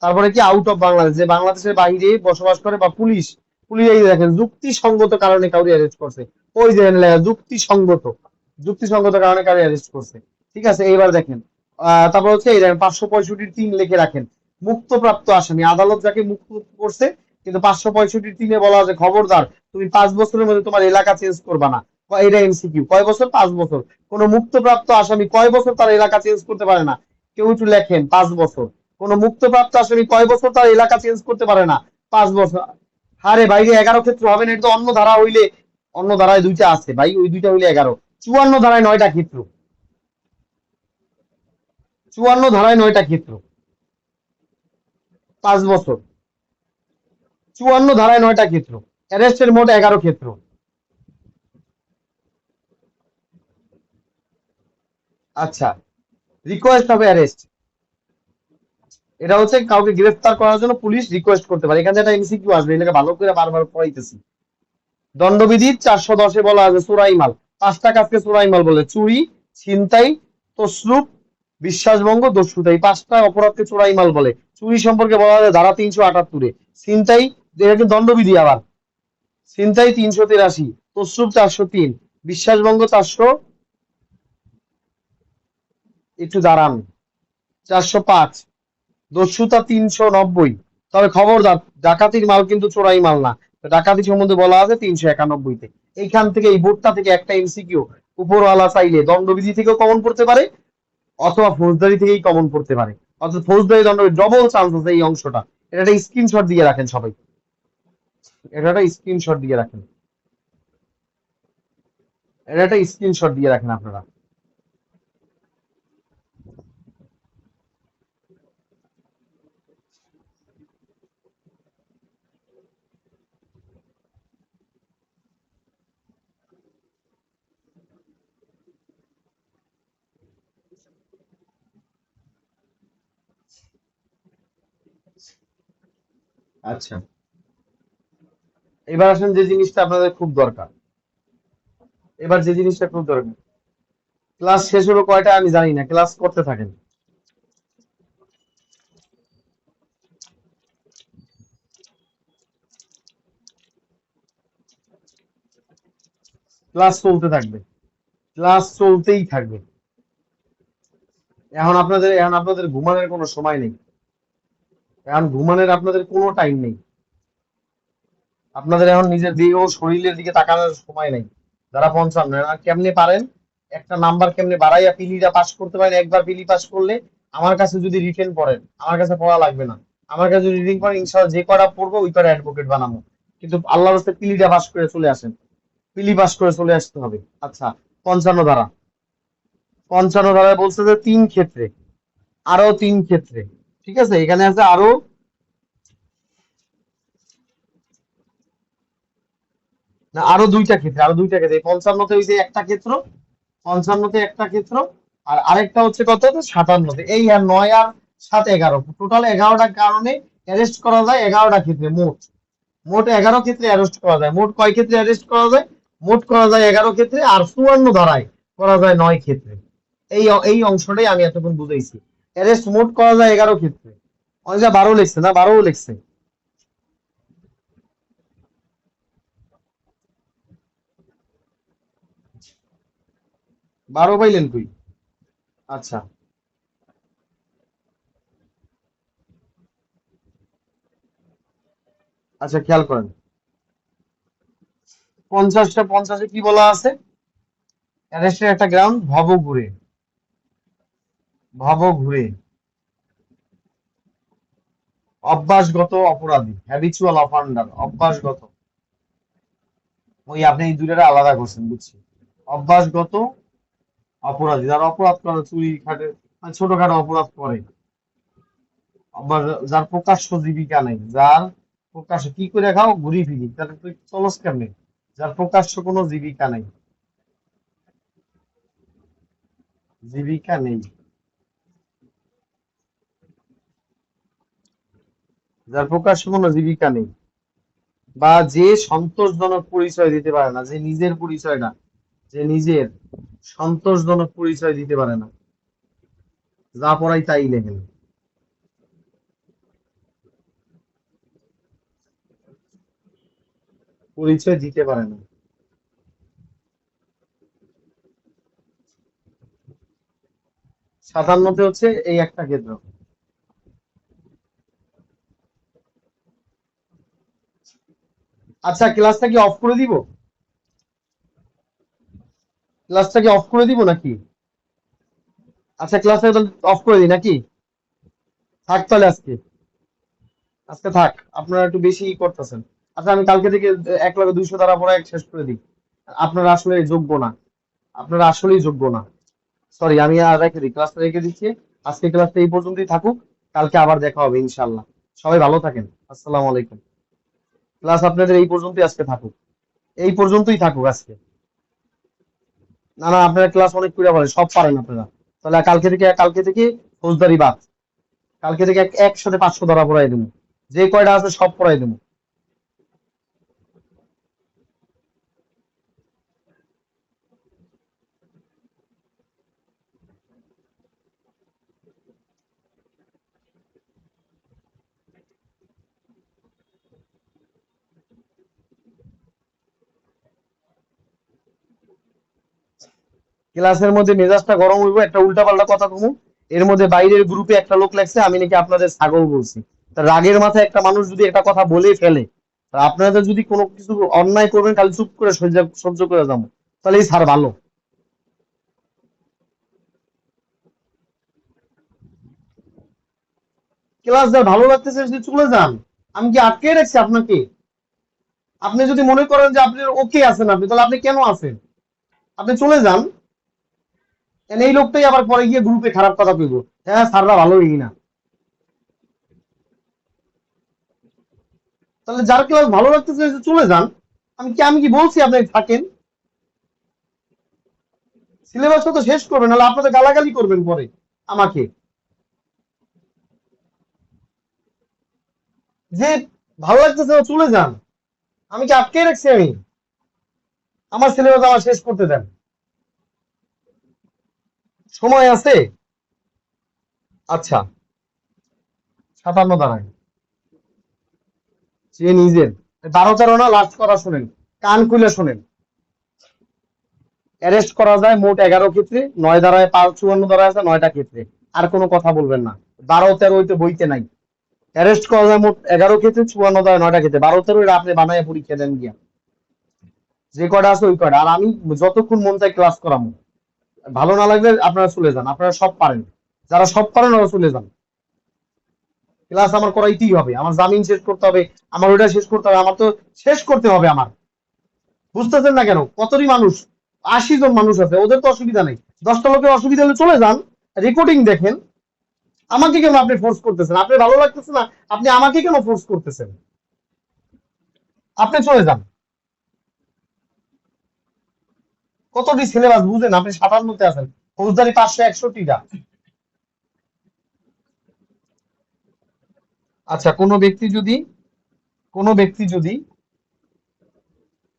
তারপরে কি? আউট অফ বাংলাদেশ, যে বাংলাদেশের বাইরে বসবাস করে, বা পুলিশ, পুলিশ এই দেখেন যুক্তিসঙ্গত কারণে কাউকে অ্যারেস্ট করছে। ওই যে যুক্তিসঙ্গত, যুক্তিসঙ্গত কারণে কাউকে অ্যারেস্ট করছে। ঠিক আছে, এইবার দেখেন। তারপর হচ্ছে এই দেখেন 565 লিখে রাখেন। মুক্তপ্রাপ্ত আসামি, আদালত যাকে মুক্ত করছে, কিন্তু 565 বলা আছে খবরদার তুমি 5 বছরের মধ্যে তোমার এলাকা চেঞ্জ করবা না। এটা এমসিকিউ, কয় বছর? 5 বছর। কোন মুক্তপ্রাপ্ত আসামি কয় বছর তার এলাকা চেঞ্জ করতে পারে না? কেউ একটু লেখেন 5 বছর। কোন মুক্তপ্রাপ্ত আসামি কয় বছর তার এলাকা চেঞ্জ করতে পারে না? 5 বছর। আরে বাইরে 11 ক্ষেত্র হবে না, এটা তো অন্য ধারা হইলে। অন্য ধারায় দুইটা আছে ভাই, ওই দুইটা হইলে 11। 54 ধারায় 9টা ক্ষেত্র। 54 ধারায় 9টা ক্ষেত্র, 5 বছর। 54 ধারায় 9টা ক্ষেত্র, অ্যারেস্টের মোট 11 ক্ষেত্র। আচ্ছা, রিকোয়েস্ট অফ অ্যারেস্ট, এটা হচ্ছে কাউকে গ্রেফতার করার জন্য পুলিশ রিকোয়েস্ট করতে পারে। এখানে একটা এমসিকিউ আসবে, এটাকে ভালো করে বারবার পড়াইতেছি। দণ্ডবিধি 410-এ বলা আছে চোরাই মাল। 5টা কাজকে চোরাই মাল বলে: চুরি, ছিনতাই, তসরুপ, বিশ্বাসভঙ্গ, দস্যুতা। এই 5টা অপরাধকে চোরাই মাল বলে। চুরি সম্পর্কে বলা আছে ধারা 378-এ। ছিনতাই, এটা কিন্তু দণ্ডবিধি আবার। ছিনতাই 383, তসরুপ 403, বিশ্বাসভঙ্গ 400, একটু দাঁড়ান, 405, দস্যুতা 390। তবে খবরদার, ডাকাতির মাল কিন্তু চোরাই মাল না। ডাকাতি সম্বন্ধে বলা আছে 391-তে। এইখান থেকে, এই বোর্ডটা থেকে একটা এমসিকিউ উপরওয়ালা চাইলে দণ্ডবিধি থেকেও কমন পড়তে পারে, অথবা ফৌজদারি থেকেই কমন পড়তে পারে। অর্থাৎ ফৌজদারি দণ্ডবিধি ডবল চান্স আছে এই অংশটা। এটা একটা স্ক্রিনশট দিয়ে রাখেন সবাই, এটা একটা স্ক্রিনশট দিয়ে রাখেন, এটা একটা স্ক্রিনশট দিয়ে রাখেন আপনারা। আচ্ছা, এবার আসেন যে জিনিসটা আপনাদের খুব দরকার। এবার যে জিনিসটা খুব দরকার, ক্লাস শেষ হলো কয়টা আমি জানি না, ক্লাস করতে থাকেন। ক্লাস চলতে থাকবে, ক্লাস চলতেই থাকবে। এখন আপনাদের ঘুমানোর কোনো সময় নেই। এখন ঘুমানোর আপনাদের কোনো টাইম নেই। আপনাদের এখন নিজের দেহ ও শরীরের দিকে তাকানোর সময় নেই। যারা 55, আর কেমনে পারেন একটা নাম্বার কেমনে বাড়াইয়া পিলিটা পাস করতে পারেন? একবার পিলি পাস করলে আমার কাছে যদি রিটেন পড়েন, আমার কাছে পড়া লাগবে না। আমার কাছে যদি রিটেন পড়েন, ইনশাআল্লাহ যে কটা পড়বো ওই কটা অ্যাডভোকেট বানাবো। কিন্তু আল্লাহর রাস্তায় পিলিটা পাস করে চলে আসেন, পিলি পাস করে চলে আসতে হবে। আচ্ছা, 55 ধারা। 55 ধারায় বলছে যে 3 ক্ষেত্রে, আরো 3 ক্ষেত্রে। ঠিক আছে, এখানে আছে আরো, না আরো 2টা ক্ষেত্রে, আরো 2টা ক্ষেত্রে। 55-তে হইছে একটা ক্ষেত্র, 55-তে একটা ক্ষেত্র, আর আরেকটা হচ্ছে কত? 57-তে। এই আর 9 আর 7, 11, টোটাল 11টা কারণে অ্যারেস্ট করা যায় 11টা ক্ষেত্রে। মোট মোট 11 ক্ষেত্রে অ্যারেস্ট করা যায়। মোট কয় ক্ষেত্রে অ্যারেস্ট করা যায়? মোট করা যায় 11 ক্ষেত্রে, আর 54 ধারায় করা যায় 9 ক্ষেত্রে। এই অংশটাই আমি এতক্ষণ বুঝাইছি। অ্যারেস্ট মোট করা যায় 11 ক্ষেত্রে। অনেকে 12 লিখছে, না 12ও লিখছে। 12 পাইলেন কই? আচ্ছা, আচ্ছা, খেয়াল করেন। 50-এ কি বলা আছে? অ্যারেস্টের একটা গ্রাউন্ড ভবঘুরে, ভবঘুরে। অভ্যাসগত অপরাধী, হ্যাবিচুয়াল অফেন্ডার, অভ্যাসগত। ওই আপনি এই দুইটা আলাদা করছেন, বুঝছি। অভ্যাসগত অপরাধী, যারা অপরাধ করে, চুরি খাটে, মানে ছোটখাটো অপরাধ করে। আবার যার প্রকাশ্য জীবিকা নেই, যার প্রকাশ্য কি করে খাও, ঘুরি ফিরি, তাহলে তুই চলস কেমনে? যার প্রকাশ্য কোনো জীবিকা নেই, জীবিকা নেই, যার প্রকাশ্য কোনো জীবিকা নেই, বা যে সন্তোষজনক পরিচয় দিতে পারে না, যে নিজের পরিচয়টা, যে নিজের সন্তোষজনক পরিচয় দিতে পারে না, যা পড়াই তাই লেখেন, পরিচয় দিতে পারে না। সাধারণত হচ্ছে এই একটা ক্ষেত্র। আচ্ছা, ক্লাসটা কি অফ করে দিব? ক্লাসটা কি অফ করে দিব নাকি? আচ্ছা, ক্লাসটা অফ করে দিই নাকি? থাক তাহলে আজকে, আজকে থাক। আপনারা একটু বেশি করতেছেন। আচ্ছা, আমি কালকে থেকে 1,200 দ্বারা পড়া শেষ করে দিই। আপনারা আসলে যোগ্য না, আপনারা আসলেই যোগ্য না। সরি, আমি আর রেখে দিই, ক্লাসটা রেখে দিচ্ছি। আজকে ক্লাসটা এই পর্যন্তই থাকুক, কালকে আবার দেখা হবে ইনশাল্লাহ। সবাই ভালো থাকেন। আসসালামু আলাইকুম। ক্লাস আপনাদের এই পর্যন্তই আজকে থাকুক, এই পর্যন্তই থাকুক আজকে। না না, আপনারা ক্লাস অনেক করে পারেন, সব পারেন আপনারা। তাহলে কালকে থেকে ফৌজদারি বাদ, কালকে থেকে একসাথে 500 ধরা পড়াই দেবো, যে কয়টা আছে সব পড়াই দেবো। ক্লাসের মধ্যে মেজাজটা গরম হইব, একটা উল্টাপাল্টা কথা কমু, এর মধ্যে বাইরের গ্রুপে একটা লোক লাগছে আমি নাকি আপনাদের ছাগল বলছি। তা রাগের মাথায় একটা মানুষ যদি একটা কথা বলে ফেলে, তা আপনাদের যদি কোনো কিছু অন্যায় করবেন, খালি চুপ করে সহ্য সহ্য করে যাবো, তাহলে এই স্যার ভালো। ক্লাস যার ভালো লাগতেছে সে চলে যান, আমি কি আটকে রাখছি আপনাকে? আপনি যদি মনে করেন যে আপনি ওকে আছেন, আপনি তাহলে আপনি কেন আছেন? আপনি চলে যান। এই লোকটাই আবার পরে গিয়ে গ্রুপে খারাপ কথা কইব, হ্যাঁ স্যাররা ভালোই না। তাহলে যার ক্লাস ভালো লাগতেছে সে চলে যান। আমি কি বলছি আপনি থাকেন? সিলেবাসটা তো শেষ করবেন, নাহলে আপনাদের গালাগালি করবেন পরে আমাকে, যে ভালো লাগতেছে না চলে যান। আমি কি আটকে রাখছি? আমার সিলেবাস আমার শেষ করতে দেন, সময় আছে। আচ্ছা, 57 দাঁড়ায়, সে নিজের 12-13 না, লাস্ট কথা শুনেন, কান খুলে শুনেন। অ্যারেস্ট করা যায় মোট 11 ক্ষেত্রে, 9 ধারায় 54 ধারা আছে, 9টা ক্ষেত্রে। আর কোনো কথা বলবেন না, 12-13 হইতে বইতে নাই। অ্যারেস্ট করা যায় মোট 11 ক্ষেত্রে, 54 ধারায় 9টা ক্ষেত্রে, 12-13 এটা আপনি বানায় পরীক্ষা দেন গিয়া, যে কয়টা আছে ওই কয়টা। আর আমি যতক্ষণ মন চাই ক্লাস করামু, ভালো না লাগলে আপনারা চলে যান, আপনারা সব পারেন, যারা সব পারেন ওরা চলে যান। ক্লাস আমার করাইতেই হবে, আমার জামিন শেষ করতে হবে, আমার ওইটা শেষ করতে হবে, আমার তো শেষ করতে হবে আমার। বুঝতেছেন না কেন? কতই মানুষ, 80 জন মানুষ আছে, ওদের তো অসুবিধা নেই। 10টা লোকের অসুবিধা হলে চলে যান, রেকর্ডিং দেখেন। আমাকে কেন আপনি ফোর্স করতেছেন? আপনি ভালো লাগতেছে না, আপনি আমাকে কেন ফোর্স করতেছেন? আপনি চলে যান। কতটি সিলেবাস বুঝেন আপনি? 57-তে আছেন, ফৌজদারি 561টা। আচ্ছা, কোনো ব্যক্তি যদি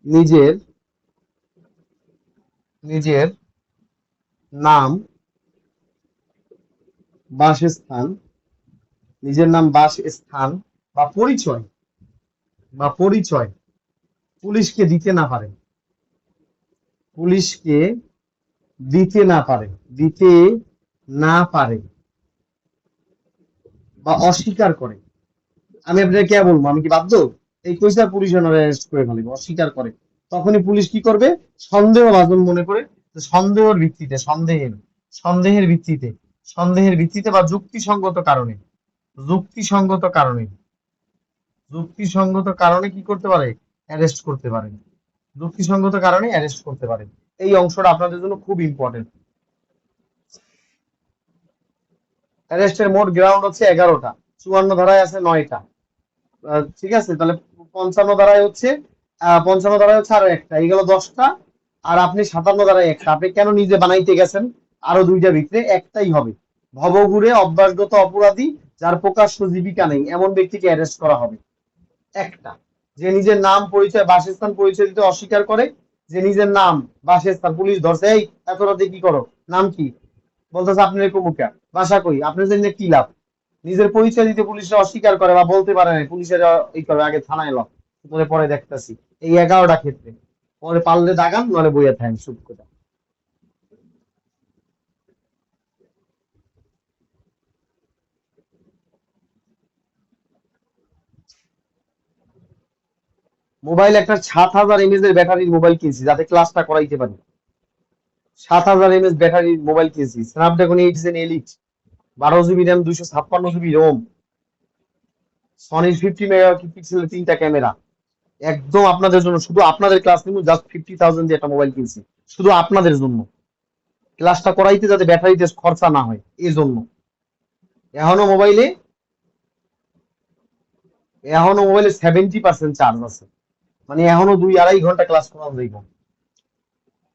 নিজের নিজের নাম, বাসস্থান, নিজের নাম, বাসস্থান বা পরিচয় পুলিশকে দিতে না পারে, পুলিশকে দিতে না পারে বা অস্বীকার করে, আমি আপনাকে কে বলবো? আমি কি বাধ্য? এই কইসা পুলিশ অ্যারেস্ট করে ফেলিব, অস্বীকার করে, তখনই পুলিশ কি করবে? সন্দেহভাজন মনে করে, সন্দেহের ভিত্তিতে, সন্দেহের ভিত্তিতে বা যুক্তিসঙ্গত কারণে, যুক্তিসঙ্গত কারণে, যুক্তিসঙ্গত কারণে কি করতে পারে, অ্যারেস্ট করতে পারে, যুক্তিসঙ্গত কারণে অ্যারেস্ট করতে পারে। এই অংশটা আপনাদের জন্য খুব ইম্পর্টেন্ট। অ্যারেস্টের মোট গ্রাউন্ড হচ্ছে 11টা, 54 ধারায় আছে 9টা। ঠিক আছে, তাহলে 55 ধারায় হচ্ছে 55 ধারায় হচ্ছে আরো একটা, এইগুলো 10টা। আর আপনি 57 ধারায় একটা, আপনি কেন নিজে বানাইতে গেছেন আরো দুইটা, ভিতরে একটাই হবে। ভবঘুরে অভ্যাসগত অপরাধী যার প্রকাশ্য জীবিকা নেই এমন ব্যক্তিকে অ্যারেস্ট করা হবে। একটা, যে নিজের নাম পরিচয় বাসস্থান পরিচয় দিতে অস্বীকার করে, যে নিজের নাম বাসস্থান, পুলিশ ধরছে, এই এত রাতে কি করো, নাম কি, বলতেছে আপনি কুমুকা, বাসা কই, আপনার জন্য কি লাভ, নিজের পরিচয় দিতে পুলিশরা অস্বীকার করে বা বলতে পারে না, পুলিশের এই করে আগে থানায় লক, পরে দেখতেছি। এই 11টা ক্ষেত্রে পরে পারলে দাগান, নলে বইয়া থাকেন চুপ করে। মোবাইল একটা 7000 mAh এর ব্যাটারির মোবাইল কিনছি যাতে ক্লাসটা করাইতে পারি। 7000 mAh ব্যাটারির মোবাইল কিনছি, Snapdragon 8 Gen Elite, 12 GB RAM, 256 GB ROM, সনির 50 মেগাপিক্সেলের 3টা ক্যামেরা। একদম আপনাদের জন্য, শুধু আপনাদের ক্লাস নিব, জাস্ট 50,000 দিয়ে একটা মোবাইল কিনছি শুধু আপনাদের জন্য, ক্লাসটা করাইতে যাতে ব্যাটারিতে খরচা না হয় এই জন্য। এখনো মোবাইলে এখনো মোবাইলে 70% চার্জ আছে, মানে এখনো 2-2.5 ঘন্টা ক্লাস করা যাইব।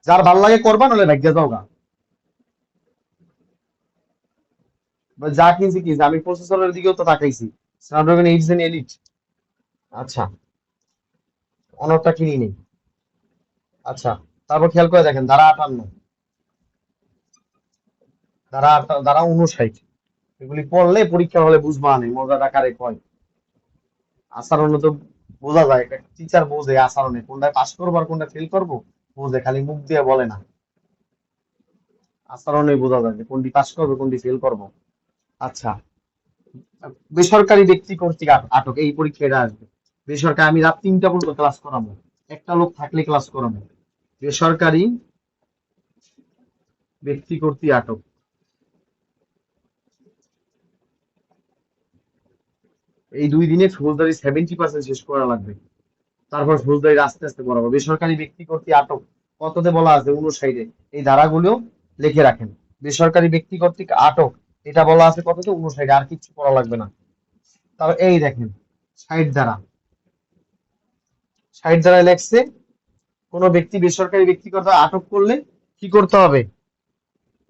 যার ভাল লাগে করবা, নাহলে ভাগ্যে যাও গা। যা কিনছি কিনছি, আমি প্রসেসরের দিকেও তো তাকাইছি, স্ন্যাপড্রাগন 8 জেন এলিট। আচ্ছা, অনরটা কিনি নেই। আচ্ছা, তারপর খেয়াল করে দেখেন, ধারা 59, এগুলি পড়লে পরীক্ষার হলে বুঝবা নেই মজাটা কারে কয়। আচরণে তো বোঝা যায়, একটা টিচার বোঝে আচরণে কোনটায় পাস করবো আর কোনটা ফেল করবো, বোঝে, খালি মুখ দিয়ে বলে না, আচরণে বোঝা যায় যে কোনটি পাস করবে কোনটি ফেল করবো। আচ্ছা, বেসরকারি ব্যক্তি কর্তৃক আটক, এই পরীক্ষা এটা আসবে। বেসরকারি, আমি রাত 3টা পর্যন্ত ক্লাস করাবো, একটা লোক থাকলে ক্লাস করাবো। বেসরকারি ব্যক্তি কর্তৃক আটক, এই 2 দিনে ফৌজদারি 70% শেষ করা লাগবে, তারপর ফৌজদারি আস্তে আস্তে করাবো। বেসরকারি ব্যক্তি কর্তৃক আটক কততে বলা আছে, 59-এ, এই ধারাগুলো লিখে রাখেন। বেসরকারি ব্যক্তি কর্তৃক আটক, এটা বলা আছে কততে, 59, আর কিছু করা লাগবে না। তারপর এই দেখেন 60 ধারা, 60 ধারায় লেখছে, কোন ব্যক্তি বেসরকারি ব্যক্তি কর্তৃক আটক করলে কি করতে হবে,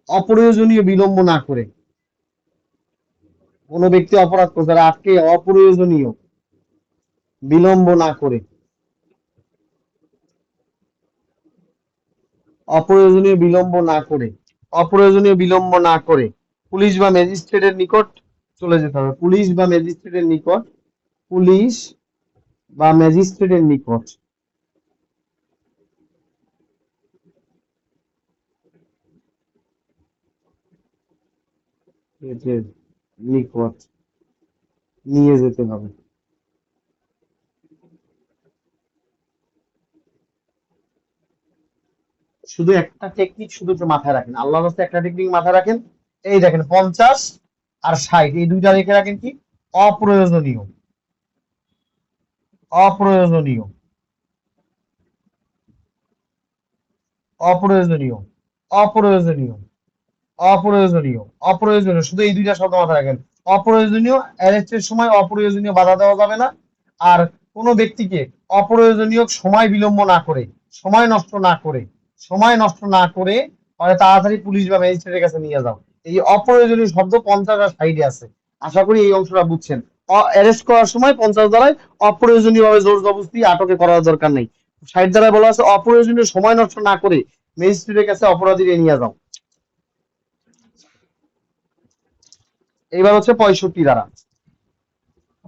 অপ্রয়োজনীয় বিলম্ব না করে, কোন ব্যক্তি অপরাধ করতে আটকে অপ্রয়োজনীয় বিলম্ব না করে, অপ্রয়োজনীয় বিলম্ব না করে, অপ্রয়োজনীয় বিলম্ব না করে পুলিশ বা ম্যাজিস্ট্রেটের নিকট চলে যেতে হবে, পুলিশ বা ম্যাজিস্ট্রেটের নিকট, পুলিশ বা ম্যাজিস্ট্রেটের নিকট, এদের নিকট নিয়ে যেতে হবে। শুধু একটা টেকনিক শুধু একটু মাথায় রাখেন, আল্লাহ রাস্তায় একটা টেকনিক মাথায় রাখেন। এই দেখেন 50 আর 60, এই দুইটা রেখে রাখেন কি, অপ্রয়োজনীয়, অপ্রয়োজনীয়, অপ্রয়োজনীয়, অপ্রয়োজনীয়, অপ্রয়োজনীয়, অপ্রয়োজনীয়, শুধু এই দুইটা শব্দ মাথায় রাখেন। অপ্রয়োজনীয়, অ্যারেস্টের সময় অপ্রয়োজনীয় বাধা দেওয়া যাবে না। আর কোনো ব্যক্তিকে অপ্রয়োজনীয় সময় বিলম্ব না করে, সময় নষ্ট না করে, সময় নষ্ট না করে তাড়াতাড়ি পুলিশ বা ম্যাজিস্ট্রেটের কাছে নিয়ে যাও। এই অপ্রয়োজনীয় শব্দ 50 আর 60-এ আছে, আশা করি এই অংশটা বুঝছেন। অ্যারেস্ট করার সময় 50 ধারায় অপ্রয়োজনীয় ভাবে জোর জবরদস্তি আটকে করার দরকার নেই। 60 ধারায় বলা আছে অপ্রয়োজনীয় সময় নষ্ট না করে ম্যাজিস্ট্রেটের কাছে অপরাধীকে নিয়ে যাও। এইবার হচ্ছে 65 ধারা,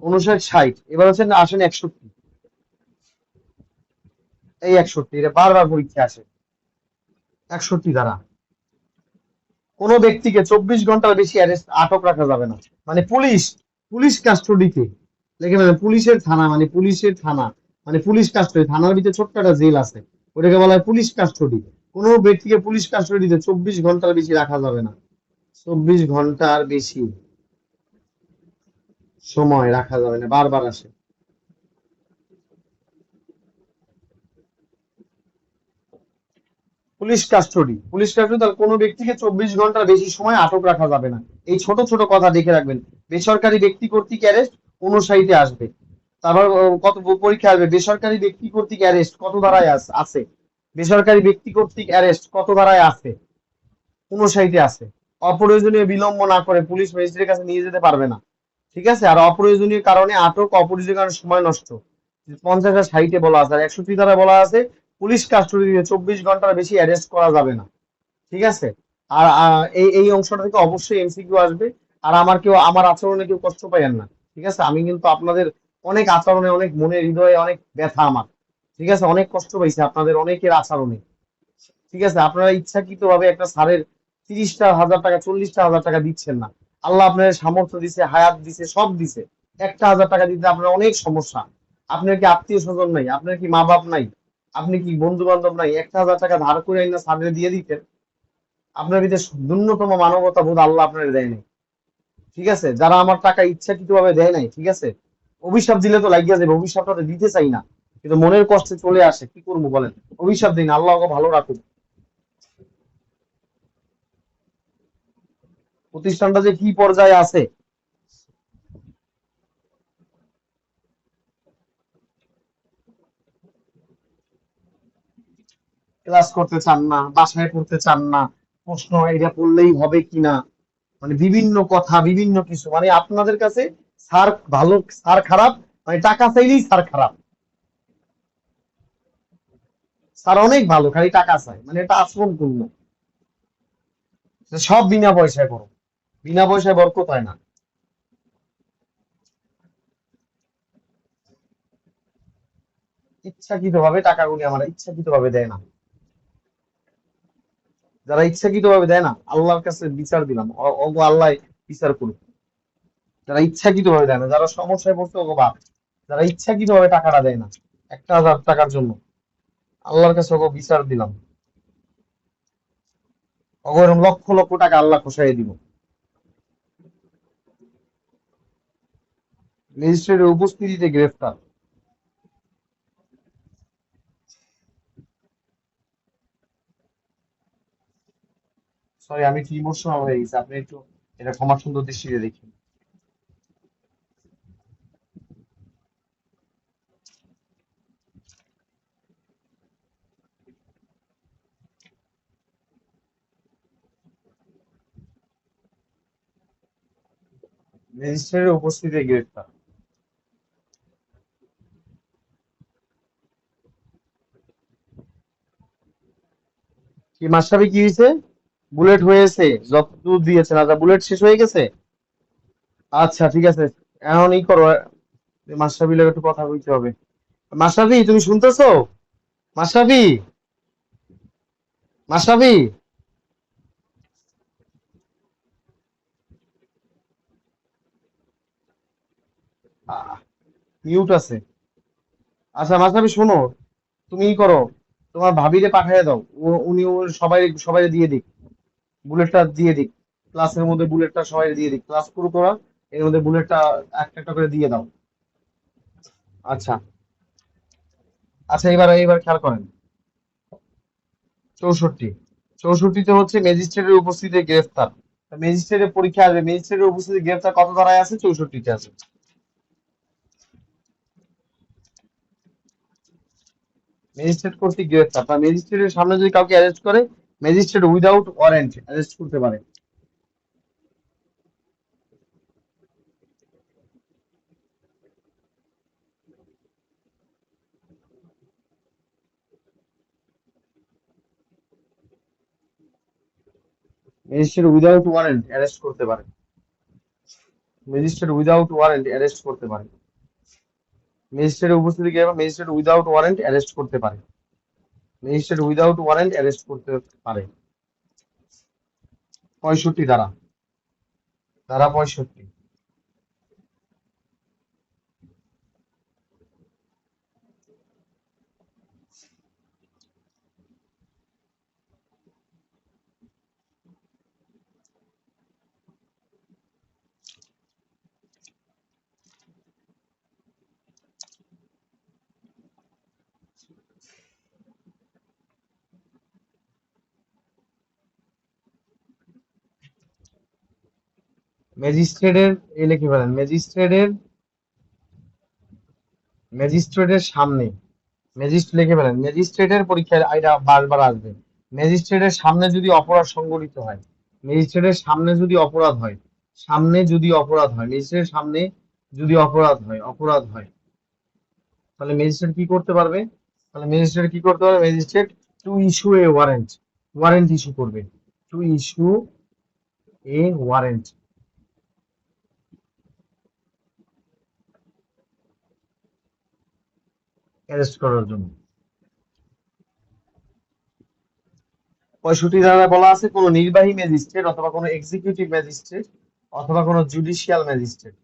59, 60, এবার হচ্ছে আসেন 61। এই 61, এটা বারবার পরীক্ষা আসে। 61 ধারা, কোন ব্যক্তিকে 24 ঘন্টার বেশি আটক রাখা যাবে না, মানে পুলিশ, পুলিশ কাস্টডিতে, দেখে নেবেন পুলিশের থানা, মানে পুলিশের থানা, মানে পুলিশ কাস্টডি, থানার ভিতরে ছোট্ট একটা জেল আছে, ওটাকে বলা হয় পুলিশ কাস্টডি। কোন ব্যক্তিকে পুলিশ কাস্টডিতে 24 ঘন্টার বেশি রাখা যাবে না, 24 ঘন্টার বেশি সময় রাখা যাবে না, বারবার আসে। পুলিশ কাস্টডি তাহলে কোনো ব্যক্তিকে 24 ঘন্টার বেশি সময় আটক রাখা যাবে না। এই ছোট ছোট কথা দেখে রাখবেন। বেসরকারি ব্যক্তি কর্তৃক অ্যারেস্ট 59-তে আসবে। তারপর কত পরীক্ষা আসবে, বেসরকারি ব্যক্তি কর্তৃক অ্যারেস্ট কত ধারায় আছে, বেসরকারি ব্যক্তি কর্তৃক অ্যারেস্ট কত ধারায় আছে, 59-এ আছে। অপ্রয়োজনীয় বিলম্ব না করে পুলিশ ম্যাজিস্ট্রেটের কাছে নিয়ে যেতে পারবে না। ঠিক আছে, আর অপ্রয়োজনীয় কারণে আটক, অপ্রয়োজনীয় কারণে সময় নষ্ট, 50 আর 60-এ বলা আছে। আর 61 ধারায় বলা আছে পুলিশ কাস্টডি 24 ঘন্টার বেশি অ্যারেস্ট করা যাবে না। ঠিক আছে। আর এই এই অংশটা থেকে অবশ্যই এমসিকিউ আসবে। আর আমার আচরণে কেউ কষ্ট পাইয়েন না। ঠিক আছে, আমি কিন্তু আপনাদের অনেক আচরণে, অনেক মনে হৃদয়ে অনেক ব্যথা আমার। ঠিক আছে, অনেক কষ্ট পাইছি আপনাদের অনেকের আচরণে। ঠিক আছে, আপনারা ইচ্ছাকৃত ভাবে একটা স্যারের 30টা হাজার টাকা, 40টা হাজার টাকা দিচ্ছেন না। আল্লাহ আপনার সামর্থ্য দিছে, হায়াত দিছে, সব দিছে। 1টা হাজার টাকা দিতে আপনার অনেক সমস্যা। আপনার কি আত্মীয় স্বজন নাই? আপনার কি মা বাপ নাই? আপনি কি বন্ধু বান্ধব নাই? 1টা হাজার টাকা ধার করে আইনা স্যারের দিয়ে দিতেন? আপনার ভিতরে ন্যূনতম মানবতা বোধ আল্লাহ আপনার দেয় নাই। ঠিক আছে, যারা আমার টাকা ইচ্ছাকৃত ভাবে দেয় নাই, ঠিক আছে, অভিশাপ দিলে তো লাগিয়া যাবে, অভিশাপটা তো দিতে চাই না, কিন্তু মনের কষ্টে চলে আসে, কি করবো বলেন? অভিশাপ দিন, আল্লাহ ওকে ভালো রাখুন। প্রতিষ্ঠানটা যে কি পর্যায়ে আছে। ক্লাস করতে চান না, বাসায় পড়তে চান না, প্রশ্ন এটা পড়লেই হবে কিনা, মানে বিভিন্ন কথা, বিভিন্ন কিছু, মানে আপনাদের কাছে স্যার ভালো, স্যার খারাপ, মানে টাকা চাইলেই স্যার খারাপ। স্যার অনেক ভালো, খালি টাকা চাই, মানে এটা আচরণ করলো। সব বিনা পয়সায় করো, বিনা পয়সায় বরকত হয় না। ইচ্ছাকৃত ভাবে টাকাগুলি আমার ইচ্ছাকৃত ভাবে দেয় না। যারা ইচ্ছাকৃত ভাবে দেয় না, আল্লাহর কাছে বিচার দিলাম, ওগো আল্লাহ বিচার করুক। যারা ইচ্ছাকৃত ভাবে দেয় না, যারা সমস্যায় পড়ছে ওগো বাপ, যারা ইচ্ছাকৃত ভাবে টাকাটা দেয় না 1,000 টাকার জন্য, আল্লাহর কাছে ওগো বিচার দিলাম। ওগো এরকম লক্ষ লক্ষ টাকা আল্লাহ খসাই দিব। ম্যাজিস্ট্রেটের উপস্থিতিতে গ্রেফতার। সরি, আমি একটু ইমোশনাল হয়ে গেছি, আপনি একটু এটা ক্ষমা সুন্দর দৃষ্টিতে দেখুন। ম্যাজিস্ট্রেটের উপস্থিতিতে গ্রেফতার। কি মাস্টারি কি হয়েছে? বুলেট হয়েছে? যতদূর দিয়েছেন, আচ্ছা বুলেট শেষ হয়ে গেছে। আচ্ছা ঠিক আছে, এখন ই করো, মাশরাফি লোক একটু কথা বলতে হবে। মাশরাফি, তুমি শুনতেছো? মাশরাফি, মাশরাফি, মিউট আছে। আচ্ছা মাশরাফি শোনো, তুমি ই করো, তোমার ভাবিরে পাঠিয়ে দাও, উনি সবাই সবাই দিয়ে দিক, বুলেটটা দিয়ে দিক। ক্লাসের মধ্যে বুলেটটা সবাই দিয়ে দিক, ক্লাস শুরু করা, এর মধ্যে বুলেটটা একটা একটা করে দিয়ে দাও। আচ্ছা। আচ্ছা, এবার এবার খেয়াল করেন। 64, 64তে হচ্ছে ম্যাজিস্ট্রেটের উপস্থিতিতে গ্রেফতার। ম্যাজিস্ট্রেটের পরীক্ষা আসবে, ম্যাজিস্ট্রেটের উপস্থিতি গ্রেফতার কত ধারায় আছে? 64তে আছে। ম্যাজিস্ট্রেট কর্তৃক গ্রেফতার, বা ম্যাজিস্ট্রেটের সামনে যদি কাউকে অ্যারেস্ট করে, ম্যাজিস্ট্রেট উইদাউট ওয়ারেন্ট অ্যারেস্ট করতে পারে। ম্যাজিস্ট্রেট উইদাউট ওয়ারেন্ট অ্যারেস্ট করতে পারে। ম্যাজিস্ট্রেট উইদাউট ওয়ারেন্ট অ্যারেস্ট করতে পারে। ম্যাজিস্ট্রেটের উপস্থিতি গ্রেফতার, ম্যাজিস্ট্রেট উইদাউট ওয়ারেন্ট অ্যারেস্ট করতে পারে। ম্যাজিস্ট্রেট উইদাউট ওয়ারেন্ট অ্যারেস্ট করতে পারে। 65 ধারা, ধারা 65। ম্যাজিস্ট্রেটের এই লিখে ফেলেন, ম্যাজিস্ট্রেটের সামনে, ম্যাজিস্ট্রেট লিখে ফেলেন, ম্যাজিস্ট্রেটের পরীক্ষায় এটা বারবার আসবে। ম্যাজিস্ট্রেটের সামনে যদি অপরাধ সংঘটিত হয়, ম্যাজিস্ট্রেটের সামনে যদি অপরাধ হয়, ম্যাজিস্ট্রেটের সামনে যদি অপরাধ হয়, তাহলে ম্যাজিস্ট্রেট কি করতে পারবে? Magistrate to issue a warrant, warrant issue করবে, to issue a warrant, arrest করার জন্য। 65 ধারায় বলা আছে কোন নির্বাহী ম্যাজিস্ট্রেট অথবা কোন এক্সিকিউটিভ ম্যাজিস্ট্রেট অথবা কোন জুডিশিয়াল ম্যাজিস্ট্রেট,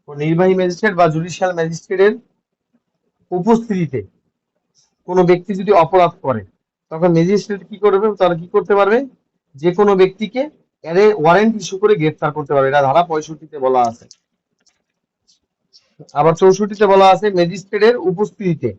কোন নির্বাহী ম্যাজিস্ট্রেট বা জুডিশিয়াল ম্যাজিস্ট্রেটের উপস্থিতিতে কোন ব্যক্তি যদি অপরাধ করে, তখন ম্যাজিস্ট্রেট কি করবে? তারা কি করতে পারবে? যে কোনো ব্যক্তিকে ওয়ারেন্ট ইস্যু করে গ্রেফতার করতে পারবে। এটা ধারা 65-তে বলা আছে। আবার 64-তে বলা আছে ম্যাজিস্ট্রেটের উপস্থিতিতে,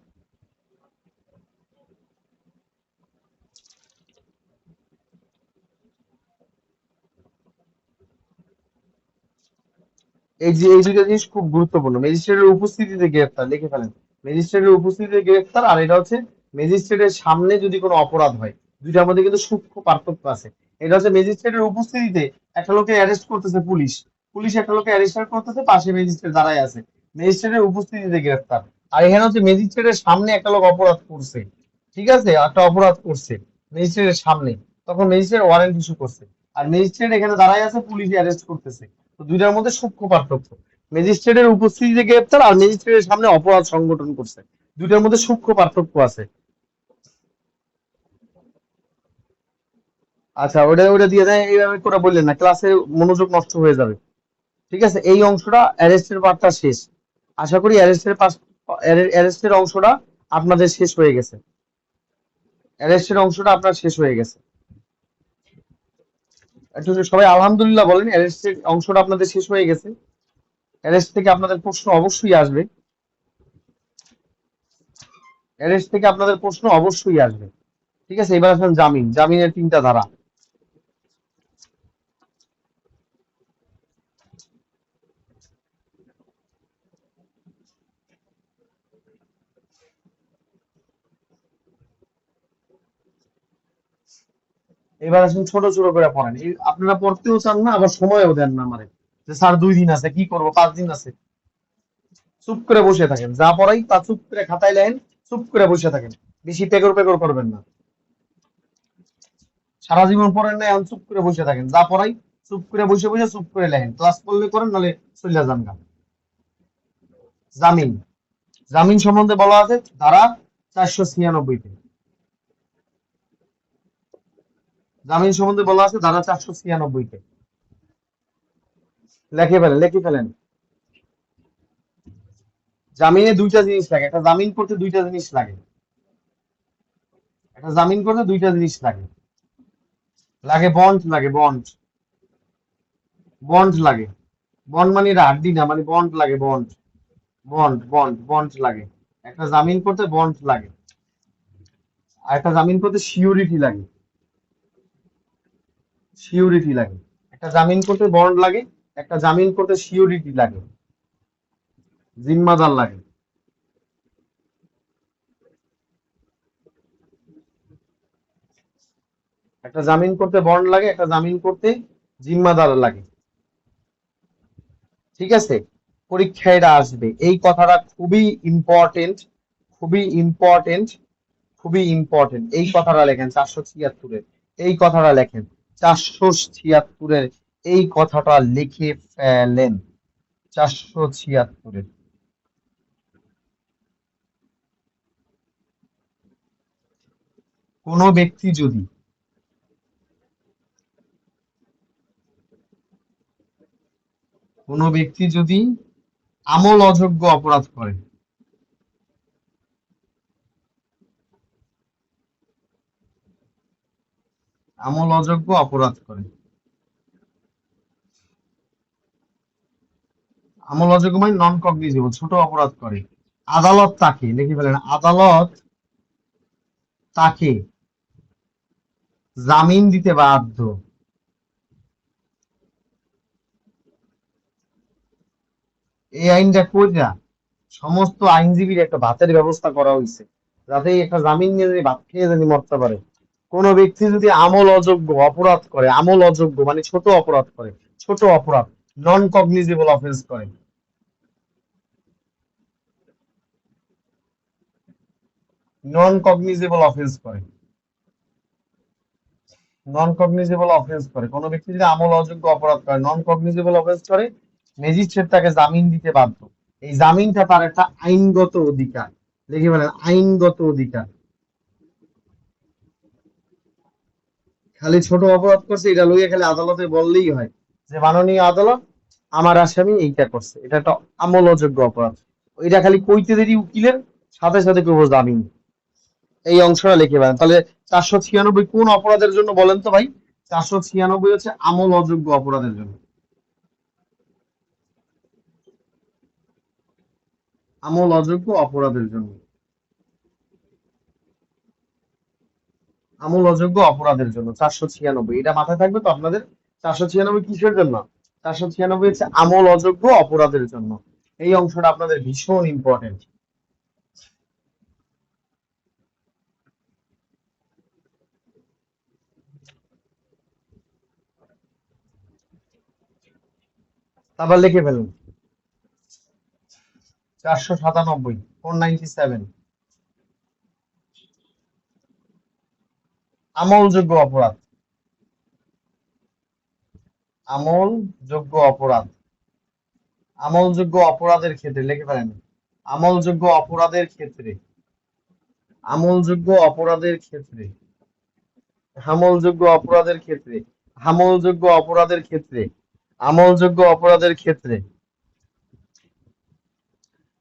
এই দুইটা জিনিস খুব গুরুত্বপূর্ণ। ম্যাজিস্ট্রেটের উপস্থিতিতে গ্রেফতার লিখে ফেলেন, ম্যাজিস্ট্রেটের উপস্থিতিতে গ্রেফতার, আর এটা হচ্ছে ম্যাজিস্ট্রেটের সামনে যদি কোনো অপরাধ হয়। দুইটার মধ্যে কিন্তু সূক্ষ্ম পার্থক্য আছে। এটা হচ্ছে ম্যাজিস্ট্রেটের উপস্থিতিতে একটা লোকে অ্যারেস্ট করতেছে পুলিশ, পুলিশ একটা লোকে অ্যারেস্ট করতেছে, পাশে ম্যাজিস্ট্রেট দাঁড়ায় আছে, ম্যাজিস্ট্রেটের উপস্থিতিতে গ্রেফতার। আর এখানে হচ্ছে ম্যাজিস্ট্রেটের সামনে একটা লোক অপরাধ করছে, ঠিক আছে, একটা অপরাধ করছে ম্যাজিস্ট্রেটের সামনে, তখন ম্যাজিস্ট্রেট ওয়ারেন্ট ইস্যু করছে, আর ম্যাজিস্ট্রেট এখানে দাঁড়ায় আছে, পুলিশ অ্যারেস্ট করতেছে। তো দুইটার মধ্যে সূক্ষ্ম পার্থক্য, ম্যাজিস্ট্রেটের উপস্থিতিতে গ্রেপ্তার আর ম্যাজিস্ট্রেটের সামনে অপরাধ সংগঠন করছে, দুইটার মধ্যে সূক্ষ্ম পার্থক্য আছে। আচ্ছা, ওটা ওটা দিয়ে দেয়, এইভাবে করে বললেন না, ক্লাসে মনোযোগ নষ্ট হয়ে যাবে। ঠিক আছে, এই অংশটা অ্যারেস্টের পার্টটা শেষ। আশা করি অ্যারেস্টের অংশটা আপনাদের শেষ হয়ে গেছে, অ্যারেস্টের অংশটা আপনার শেষ হয়ে গেছে। একটু সবাই আলহামদুলিল্লাহ বলেন, অ্যারেস্টের অংশটা আপনাদের শেষ হয়ে গেছে। অ্যারেস্ট থেকে আপনাদের প্রশ্ন অবশ্যই আসবে, অ্যারেস্ট থেকে আপনাদের প্রশ্ন অবশ্যই আসবে। ঠিক আছে, এবার আসেন জামিন, জামিনের 3টা ধারা। এবার আসেন ছোট ছোট করে পড়েন, এই আপনারা পড়তেও চান না, আবার সময়ও দেন না আমারে, যে স্যার 2 দিন আছে, কি করব, 5 দিন আছে। চুপ করে বসে থাকেন, যা পড়াই তা চুপ করে খাতায় লেখেন, চুপ করে বসে থাকেন, বেশি পেগর পেগর করবেন না। সারা জীবন পড়েন না, এখন চুপ করে বসে থাকেন, যা পড়াই চুপ করে বসে বসে চুপ করে লেখেন, ক্লাস করলে করেন, নাহলে চলে যান গা। জামিন, জামিন সম্বন্ধে বলা আছে ধারা 496-তে, জামিন সম্বন্ধে বলা আছে ধারা 496-তে। লিখে ফেলেন। জামিনে দুইটা জিনিস লাগে, একটা জামিন করতে দুইটা জিনিস লাগে, একটা জামিন করতে দুইটা জিনিস লাগে, লাগে বন্ড, লাগে বন্ড, বন্ড লাগে। বন্ড মানে এটা হাড্ডি না, মানে বন্ড লাগে, বন্ড, বন্ড লাগে। একটা জামিন করতে বন্ড লাগে, আর একটা জামিন করতে সিউরিটি লাগে, সিউরিটি লাগে। একটা জামিন করতে বন্ড লাগে, একটা জামিন করতে সিউরিটি লাগে, জিম্মাদার লাগে। একটা জামিন করতে বন্ড লাগে, একটা জামিন করতে জিম্মাদার লাগে। ঠিক আছে, পরীক্ষায় এটা আসবে, এই কথাটা খুবই ইম্পর্টেন্ট, খুবই ইম্পর্টেন্ট, খুবই ইম্পর্টেন্ট। এই কথাটা লেখেন 476-এর, এই কথাটা লেখেন 476-এর, এই কথাটা লিখে ফেলেন 476-এর। কোনো ব্যক্তি যদি, কোনো ব্যক্তি যদি আমল অযোগ্য অপরাধ করে, আমল অযোগ্য অপরাধ করে, আমল অযোগ্য মানে নন কগনিজেবল, ছোট অপরাধ করে, আদালত তাকে, লিখে ফেলেন, আদালত তাকে জামিন দিতে বাধ্য, এই আইনটা কইরা সমস্ত আইনজীবীর একটা ভাতের ব্যবস্থা করা হয়েছে, যাতে এই একটা জামিন নিয়ে যদি ভাত খেয়ে যদি মরতে পারে। কোন ব্যক্তি যদি আমল অযোগ্য অপরাধ করে, আমল অযোগ্য মানে ছোট অপরাধ করে, ছোট অপরাধ, নন কগনিজেবল অফেন্স করে, নন কগনিজেবল অফেন্স করে, নন কগনিজেবল অফেন্স করে, কোন ব্যক্তি যদি আমল অযোগ্য অপরাধ করে, নন কগনিজেবল অফেন্স করে, ম্যাজিস্ট্রেট তাকে জামিন দিতে বাধ্য। এই জামিনটা তার একটা আইনগত অধিকার। দেখি বলেন, আইনগত অধিকার। খালি ছোট অপরাধ করছে এটা লইয়া খালি আদালতে বললেই হয় যে মাননীয় আদালত, আমার আসামি এইটা করছে, এটা একটা আমল অযোগ্য অপরাধ। এটা খালি কইতে দেরি উকিলের, সাথে সাথে করবো জামিন। এই অংশটা লিখে পারেন তাহলে। 496 কোন অপরাধের জন্য বলেন তো ভাই? 496 হচ্ছে আমল অযোগ্য অপরাধের জন্য। আমল অযোগ্য অপরাধের জন্য, আমল অযোগ্য অপরাধের জন্য 496, এটা মাথায় থাকবে তো আপনাদের। 496 কিসের জন্য? 496 হচ্ছে আমল অযোগ্য অপরাধের জন্য। এই অংশটা আপনাদের ভীষণ ইম্পর্টেন্ট। তারপর লিখে ফেলুন 497, 497 আমলযোগ্য অপরাধ, আমলযোগ্য অপরাধ, আমলযোগ্য অপরাধের ক্ষেত্রে লিখে ফেলেন। আমলযোগ্য অপরাধের ক্ষেত্রে, আমলযোগ্য অপরাধের ক্ষেত্রে, আমলযোগ্য অপরাধের ক্ষেত্রে, আমলযোগ্য অপরাধের ক্ষেত্রে, আমলযোগ্য অপরাধের ক্ষেত্রে,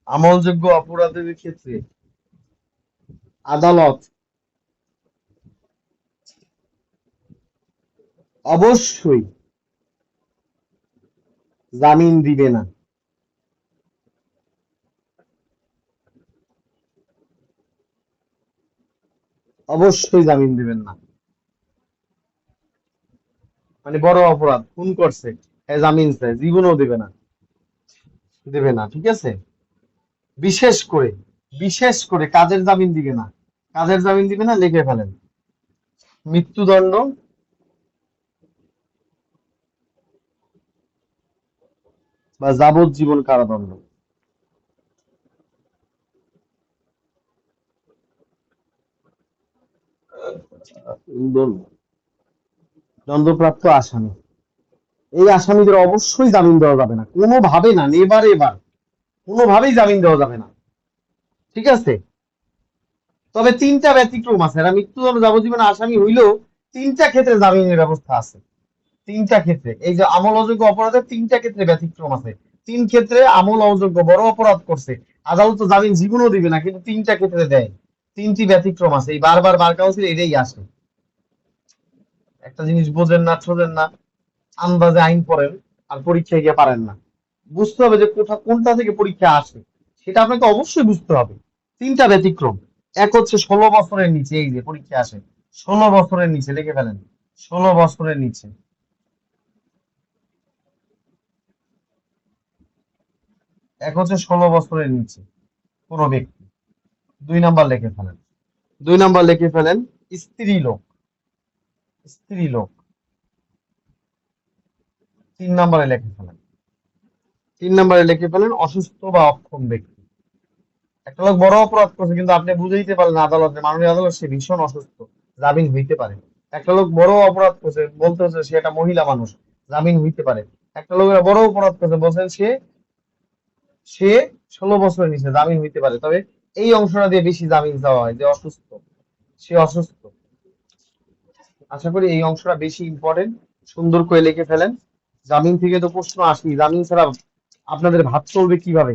আমলযোগ্য অপরাধের ক্ষেত্রে আদালত অবশ্যই জামিন দিবে না। অবশ্যই জামিন দিবেন না। মানে বড় অপরাধ, খুন করছে, জামিন চায়, জীবনও দেবে না, দেবে না, ঠিক আছে। বিশেষ করে, বিশেষ করে কাজের জামিন দিবে না, কাজের জামিন দিবে না, লিখে ফেলেন। মৃত্যুদণ্ড বা যাবজ্জীবন কারাদণ্ড। দণ্ডপ্রাপ্ত আসামি, এই আসামিদের অবশ্যই জামিন দেওয়া যাবে না, কোনোভাবে না, নেভার এভার, কোনোভাবেই জামিন দেওয়া যাবে না, ঠিক আছে। তবে তিনটা ব্যতিক্রম আছে, এরা মৃত্যুদণ্ড যাবজ্জীবন আসামি হইলেও তিনটা ক্ষেত্রে জামিনের ব্যবস্থা আছে। তিনটা ক্ষেত্রে, এই যে আমল অযোগ্য অপরাধের তিনটা ক্ষেত্রে ব্যতিক্রম আছে। তিন ক্ষেত্রে আমল অযোগ্য বড় অপরাধ করছে, আদালত তো জামিন জীবনও দিবে না, কিন্তু তিনটা ক্ষেত্রে দেয়। তিনটি ব্যতিক্রম আছে, এই বারবার বার কাউন্সিল এটাই আসে। একটা জিনিস বোঝেন না, ছোঁঝেন না, আন্দাজে আইন পড়েন, আর পরীক্ষায় গিয়ে পারেন না। বুঝতে হবে যে কোনটা থেকে পরীক্ষা আসে, সেটা আপনাকে অবশ্যই বুঝতে হবে। তিনটা ব্যতিক্রম। এক হচ্ছে 16 বছরের নিচে, এই যে পরীক্ষা আসে 16 বছরের নিচে, লিখে ফেলেন 16 বছরের নিচে। এক হচ্ছে 16 বছরের নিচে কোন ব্যক্তি। 2 নাম্বার লিখে ফেলেন, 2 নাম্বার লিখে ফেলেন স্ত্রী লোক, স্ত্রী লোক। 3 নাম্বারে লিখে ফেলেন, 3 নাম্বারে লিখে ফেলেন অসুস্থ বা অক্ষম ব্যক্তি। একটা লোক বড় অপরাধ করছে কিন্তু আপনি বুঝাইতে পারলেন আদালতে, মাননীয় আদালত সে ভীষণ অসুস্থ, জামিন হইতে পারে। একটা লোক বড় অপরাধ করছে, বলতে হচ্ছে সে একটা মহিলা মানুষ, জামিন হইতে পারে। একটা লোক বড় অপরাধ করছে, বলছেন সে সে 16 বছরের নিচে, জামিন হইতে পারে। তবে এই অংশটা দিয়ে বেশি জামিন চাওয়া হয় যে অসুস্থ, সে অসুস্থ। আশা করি এই অংশটা বেশি ইম্পর্টেন্ট, সুন্দর করে লিখে ফেলেন। জামিন থেকে তো প্রশ্ন আসি, জামিন ছাড়া আপনাদের ভাত চলবে কিভাবে?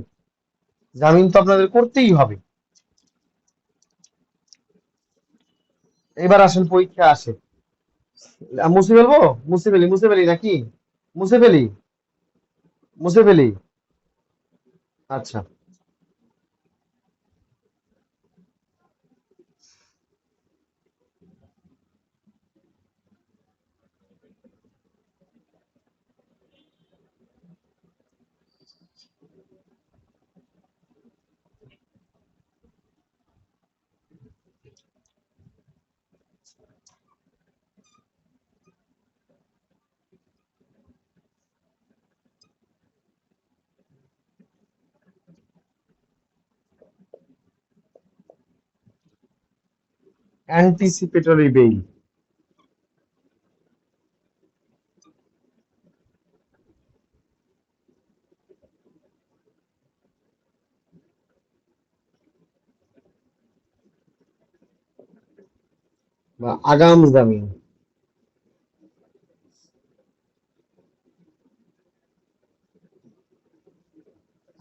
জামিন তো আপনাদের করতেই হবে। এবার আসেন, পরীক্ষা আসে, মুছে ফেলবো, মুছে ফেলি, মুছে ফেলি নাকি? মুছে ফেলি, মুছে ফেলি। আচ্ছা, অ্যান্টিসিপেটরি বেইল বা আগাম জামিন।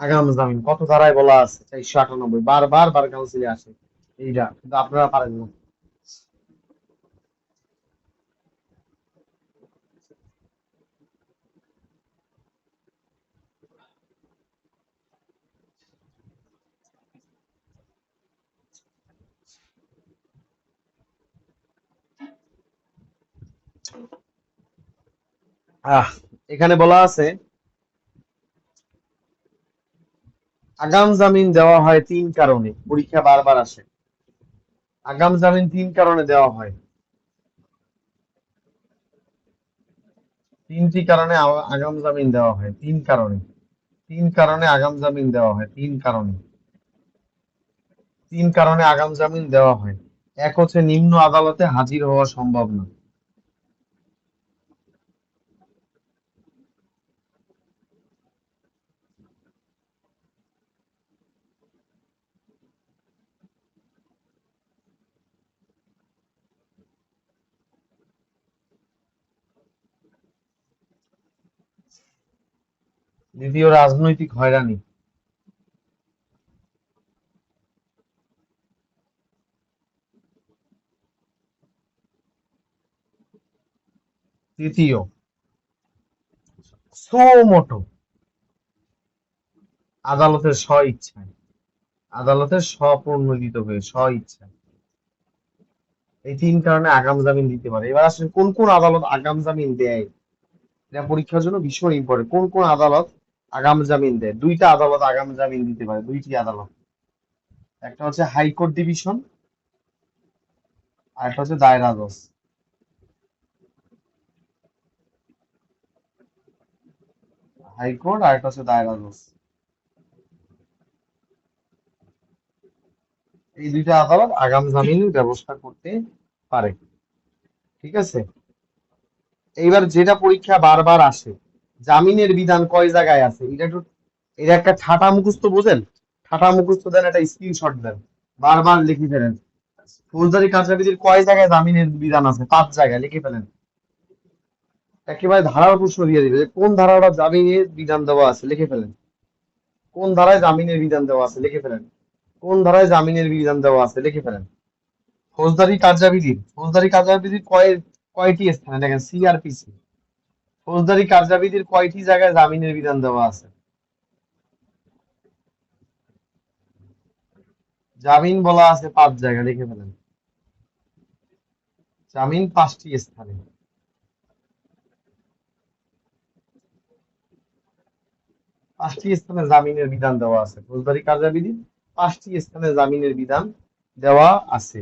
আগাম জামিন কত ধারায় বলা আছে? 498। বারবার বার কাউন্সিলে আসে এইটা, কিন্তু আপনারা পারেন না। আহ এখানে বলা আছে আগাম জামিন দেওয়া হয় 3 কারণে, পরীক্ষা বারবার আসে। আগাম জামিন 3 কারণে দেওয়া হয়। 3টি কারণে আগাম জামিন দেওয়া হয়। 3 কারণে। 3 কারণে আগাম জামিন দেওয়া হয়। 3 কারণে। 3 কারণে আগাম জামিন দেওয়া হয়। এক হচ্ছে নিম্ন আদালতে হাজির হওয়া সম্ভব না। দ্বিতীয়, রাজনৈতিক হয়রানি। তৃতীয়, সো মোটো, আদালতের স্ব ইচ্ছায়, আদালতের স্বপ্রণোদিত হয়ে স্ব ইচ্ছায়। এই 3 কারণে আগাম জামিন দিতে পারে। এবার আসলে কোন কোন আদালত আগাম জামিন দেয়, এটা পরীক্ষার জন্য ভীষণ ইম্পর্টেন্ট। কোন কোন আদালত আগাম জামিন দেয়? 2টা আদালত আগাম জামিন দিতে পারে, 2টি আদালত। একটা হচ্ছে হাইকোর্ট ডিভিশন, আর একটা হচ্ছে দায়রা জজ। হাইকোর্ট আর একটা হচ্ছে দায়রা জজ। এই 2টা আদালত আগাম জামিনের ব্যবস্থা করতে পারে। ঠিক আছে। এইবার যেটা পরীক্ষা বারবার আসে, জামিনের বিধান কয় জায়গায় আছে, এটা একটু, এটা একটা ঠাটা মুখস্থ বোঝেন। ঠাটা মুখস্থ দেন, একটা স্ক্রিনশট দেন, বারবার লিখে ফেলেন। ফৌজদারি কার্যাবিধির কয় জায়গায় জামিনের বিধান আছে? 5 জায়গায় লিখে ফেলেন। একেবারে ধারার প্রশ্ন দিয়ে দিবে যে কোন ধারাটা জামিনের বিধান দেওয়া আছে, লিখে ফেলেন। কোন ধারায় জামিনের বিধান দেওয়া আছে, লিখে ফেলেন। কোন ধারায় জামিনের বিধান দেওয়া আছে, লিখে ফেলেন। ফৌজদারি কার্যাবিধির কয়টি স্থানে, দেখেন সিআরপিসি, ফৌজদারি কার্যাবিধির কয়টি জায়গায় জামিনের বিধান দেওয়া আছে? জামিন বলা আছে 5 জায়গায়, লিখে ফেলেন। জামিন 5টি স্থানে। 5টি স্থানে জামিনের বিধান দেওয়া আছে। ফৌজদারি কার্যাবিধি 5টি স্থানে জামিনের বিধান দেওয়া আছে।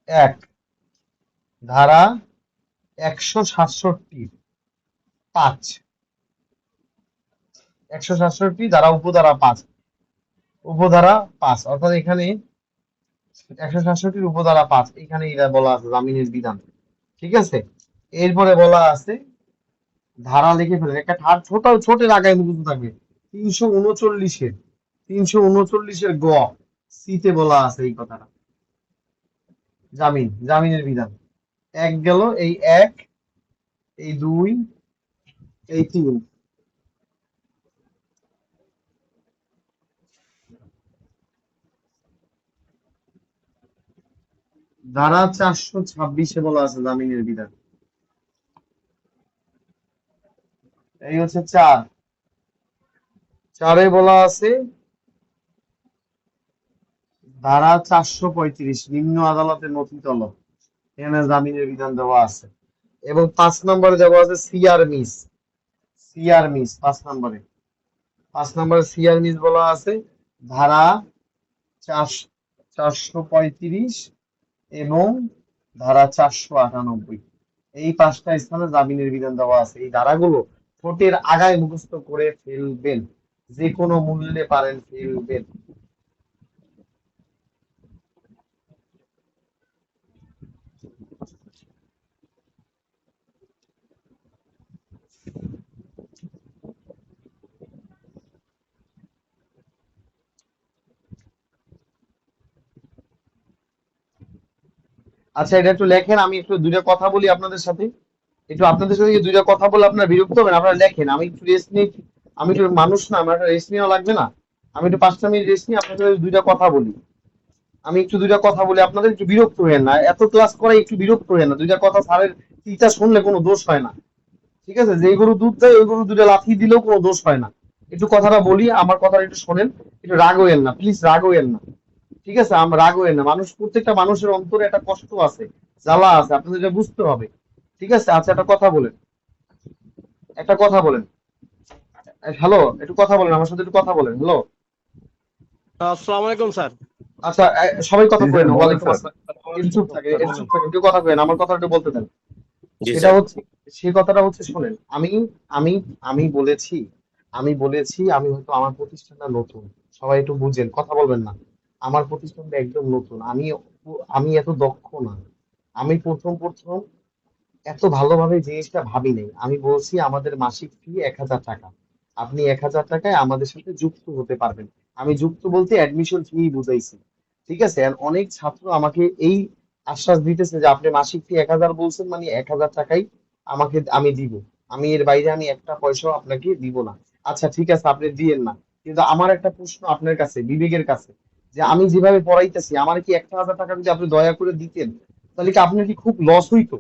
এক, ধারা 167(5), 167 ধারা উপধারা 5, উপধারা 5, অর্থাৎ এখানে 167 উপধারা 5, এখানে এটা বলা আছে জামিনের বিধান। ঠিক আছে। এরপরে বলা আছে, ধারা লিখে ফেলেন, একটা ছোট ছোট আগায় মুখস্থ থাকবে। 339-এর, 339-এর সিতে বলা আছে এই কথাটা, জামিনের বিধান। এক গেল, এই এক, এই দুই, এই তিন। ধারা 426-এ বলা আছে জামিনের বিধান। এই হচ্ছে 4। 4-এ বলা আছে ধারা 435, নিম্ন আদালতের নথি তলব, এখানে জামিনের বিধান দেওয়া আছে। এবং 5 নম্বরে দেওয়া আছে সিআর মিস। সিআর মিস 5 নম্বরে, 5 নম্বরে সিআর মিস বলা আছে ধারা 435 এবং ধারা 498, এই 5টা স্থানে জামিনের বিধান দেওয়া আছে। এই ধারাগুলো ঠোঁটের আগায় মুখস্থ করে ফেলবেন, যে কোনো মূল্যে পারেন ফেলবেন। আচ্ছা, এটা একটু লেখেন, আমি একটু দুইটা কথা বলি আপনাদের সাথে। একটু আপনাদের সাথে দুইটা কথা বলে আপনারা বিরক্ত হবেন, আপনারা লেখেন, আমি একটু রেস্ট নিই। আমি একটু মানুষ না, আমার একটা রেস্ট নেওয়া লাগবে না? আমি একটু 5টা মিনিট রেস্ট নিই, আপনাদের সাথে দুইটা কথা বলি। আমি একটু দুইটা কথা বলি, আপনাদের একটু বিরক্ত হয়েন না, এত ক্লাস করে একটু বিরক্ত হয়েন না, দুইটা কথা স্যারের টিচার শুনলে কোনো দোষ হয় না। ঠিক আছে, যে গরু দুধ দেয় ওই গরু দুটো লাথি দিলেও কোনো দোষ হয় না। একটু কথাটা বলি, আমার কথাটা একটু শোনেন। একটু রাগ হইয়েন না প্লিজ, রাগ হইয়েন না। ঠিক আছে, আমরা রাগ হইয়েন না, মানুষ, প্রত্যেকটা মানুষের অন্তরে একটা কষ্ট আছে, জ্বালা আছে, আপনাদের এটা বুঝতে হবে। ঠিক আছে, আচ্ছা একটা কথা বলেন, একটা কথা বলেন। হ্যালো, একটু কথা বলেন আমার সাথে, একটু কথা বলেন। হ্যালো। আসসালামু আলাইকুম স্যার। আচ্ছা, সবাই কথা জি কই স্যার, না, বলেন ওয়ালাইকুম স্যার। আসসালাম। একটু চুপ থাকে, একটু চুপ থাকে, একটু কথা কই না, আমার কথা একটু বলতে দেন। জি সেটা স্যার। হচ্ছে, সেই কথাটা হচ্ছে শোনেন, আমি আমি বলেছি, আমি হয়তো আমার প্রতিষ্ঠানটা নতুন, সবাই একটু বুঝেন, কথা বলবেন না। আমার প্রতিষ্ঠানটা একদম নতুন, আমি এত দক্ষ না। আমি প্রথম প্রথম এত ভালোভাবে জিনিসটা ভাবি নাই। আমি বলছি আমাদের মাসিক ফি 1,000 টাকা, আপনি 1,000 টাকায় আমাদের সাথে যুক্ত হতে পারবেন। আমি যুক্ত বলতে অ্যাডমিশন ফি বুঝাইছি। ঠিক আছে, আর অনেক ছাত্র আমাকে এই আশ্বাস দিতেছে যে আপনি মাসিক ফি 1,000 বলছেন, মানে 1,000 টাকাই আমি দিব, আমি এর বাইরে আমি একটা পয়সাও আপনাকে দিব না। আচ্ছা ঠিক আছে, আপনি দিয়েন না, কিন্তু আমার একটা প্রশ্ন আপনার কাছে, বিবেকের কাছে, যে আমি যেভাবে পড়াইতেছি, আমার কি 1,000 টাকা যদি আপনি দয়া করে দিতেন, তাহলে কি আপনার কি খুব লস হইতো?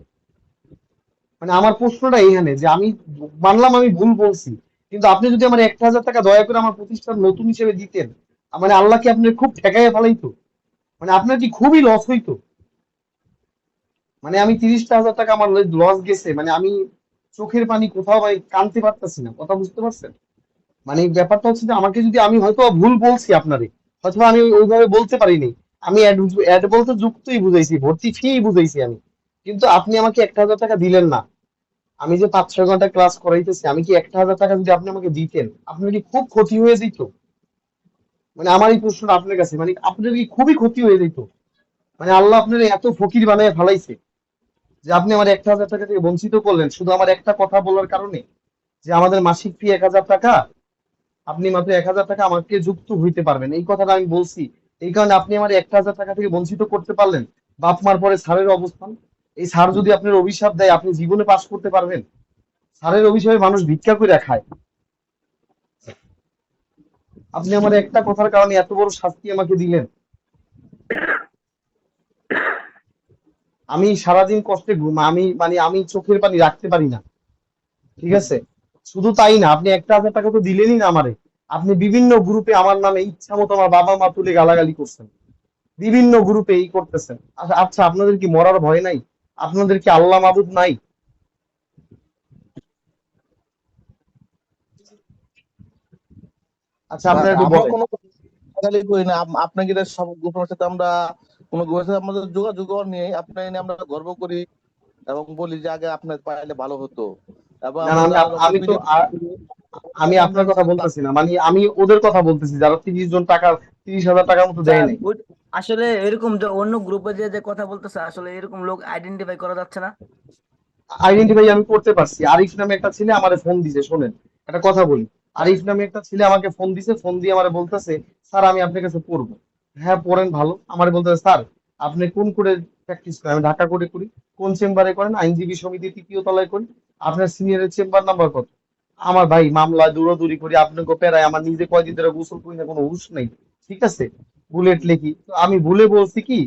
মানে আমার প্রশ্নটা এইখানে, যে আমি মানলাম আমি ভুল বলছি, কিন্তু আপনি যদি আমার 1,000 টাকা দয়া করে আমার প্রতিষ্ঠান নতুন হিসেবে দিতেন, মানে আল্লাহ কি আপনার খুব ঠেকাইয়া ফেলাইতো? মানে আপনার কি খুবই লস হইতো? মানে আমি 30,000 টাকা আমার লস গেছে, মানে আমি চোখের পানি কোথাও ভাই কানতে পারতেছি না, কথা বুঝতে পারছেন? মানে এই ব্যাপারটা হচ্ছে যে আমাকে যদি, আমি হয়তো ভুল বলছি আপনারে, হয়তো আমি ওইভাবে বলতে পারিনি, আমি অ্যাড বলতে যুক্তই বুঝাইছি, ভর্তি ফি বুঝাইছি আমি, কিন্তু আপনি আমাকে 1,000 টাকা দিলেন না। আমি যে 5-6 ঘন্টা ক্লাস করাইতেছি, আমি কি 1,000 টাকা যদি আপনি আমাকে দিতেন, আপনার কি খুব ক্ষতি হয়ে যেত? মানে আমার এই প্রশ্নটা আপনার কাছে, মানে আপনার কি খুবই ক্ষতি হয়ে যেত? মানে আল্লাহ আপনার এত ফকির বানায় ফেলাইছে যে আপনি আমার 1,000 টাকা থেকে বঞ্চিত করলেন শুধু আমার একটা কথা বলার কারণে, যে আমাদের মাসিক ফি 1,000 টাকা, আপনি মাত্র 1,000 টাকা আমাকে যুক্ত হইতে পারবেন, এই কথাটা আমি বলছি। এই কারণে আপনি আমার 1,000 টাকা থেকে বঞ্চিত করতে পারলেন। বাপ মার পরে স্যারের অবস্থান, এই স্যার যদি আপনার অভিশাপ দেয়, আপনি জীবনে পাশ করতে পারবেন? স্যারের অভিশাপে মানুষ ভিক্ষা করে খায়, আপনি আমার একটা কথার কারণে এত বড় শাস্তি আমাকে দিলেন। আমি সারাদিন কষ্টে আমি মানে আমি চোখের পানি রাখতে পারি না। ঠিক আছে, শুধু তাই না, আপনি 1,000 টাকা তো দিলেনই না আমারে, আপনি বিভিন্ন গ্রুপে আমার নামে ইচ্ছা মতো আমার বাবা মা তুলে গালাগালি করছেন, বিভিন্ন গ্রুপে এই করতেছেন। আচ্ছা আচ্ছা, আপনাদের কি মরার ভয় নাই? আপনাদের কি আল্লাহ মাবুদ নাই? আচ্ছা স্যার, আপনারা একটু আমরা বলেন। কোনো গালাগালি করি না। আপনাকে এটা সব গ্রুপের সাথে আমরা কোনো গ্রুপের সাথে আমাদের যোগাযোগ নেই। আপনাকে নিয়ে আমরা গর্ব করি এবং বলি যে আগে আপনার পাইলে ভালো হতো। এবং না না, আমরা আমি যারা যত আমি তো পিডিএফ আমি আপনার কথা বলতেছি না, মানে আমি ওদের কথা বলতেছি যারা 30 জন টাকা, 30,000 টাকার মতো দেয় স্যার নাই। আসলে এরকম যে অন্য গ্রুপে যে কথা বলতেছে, আসলে এরকম লোক আইডেন্টিফাই করা যাচ্ছে না। আইডেন্টিফাই আমি করতে পারছি, আরিফ নামে একটা ছেলে আমারে ফোন দিছে, শোনেন একটা কথা বলি। হ্যাঁ। আরিফ নামে একটা ছেলে আমাকে ফোন দিছে, ফোন দিয়ে আমারে বলতেছে, স্যার আমি আপনার কাছে পড়বো। হ্যাঁ পড়েন, ভালো। আমারে বলতেছে, স্যার আপনি কোন কোর্টে প্র্যাকটিস করেন? আমি ঢাকা কোর্টে করি। কোন চেম্বারে করেন? আইনজীবী সমিতি 3য় তলায় করি। আপনার সিনিয়রের চেম্বার নাম্বার কত? আমার ভাই মামলায় দৌড়াদৌড়ি করি, আপনাকে প্যারায় আমার নিজে কয়দিন ধরে গোসল করি না, কোনো হুঁশ নেই। ঠিক আছে, বুলেট লিখি তো, আমি ভুলে বলছি কি,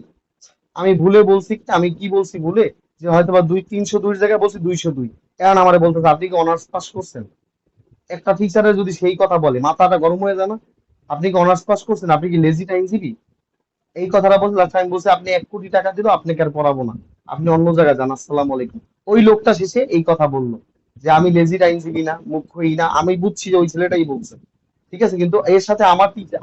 আমি কি বলছি ভুলে, যে হয়তো বা 302 জায়গায় বলছি 202। এখন আমারে বলতেছে আপনি কি অনার্স পাস করছেন? একটা টিচারের যদি সেই কথা বলে, মাথাটা গরম হয়ে যায় না? আপনি কি অনার্স পাস করছেন? আপনি কি লেজিট আইনজীবী? এই কথাটা বলতে লাস্ট আমি বলছি আপনি 1 কোটি টাকা দিল, আপনাকে আর পড়াবো না, আপনি অন্য জায়গায় যান, আসসালাম আলাইকুম। ওই লোকটা শেষে এই কথা বললো যে আমি লেজিট আইনজীবী না, মুখ্যই না। আমি বুঝছি যে ওই ছেলেটাই বলছে। ঠিক আছে, কিন্তু এর সাথে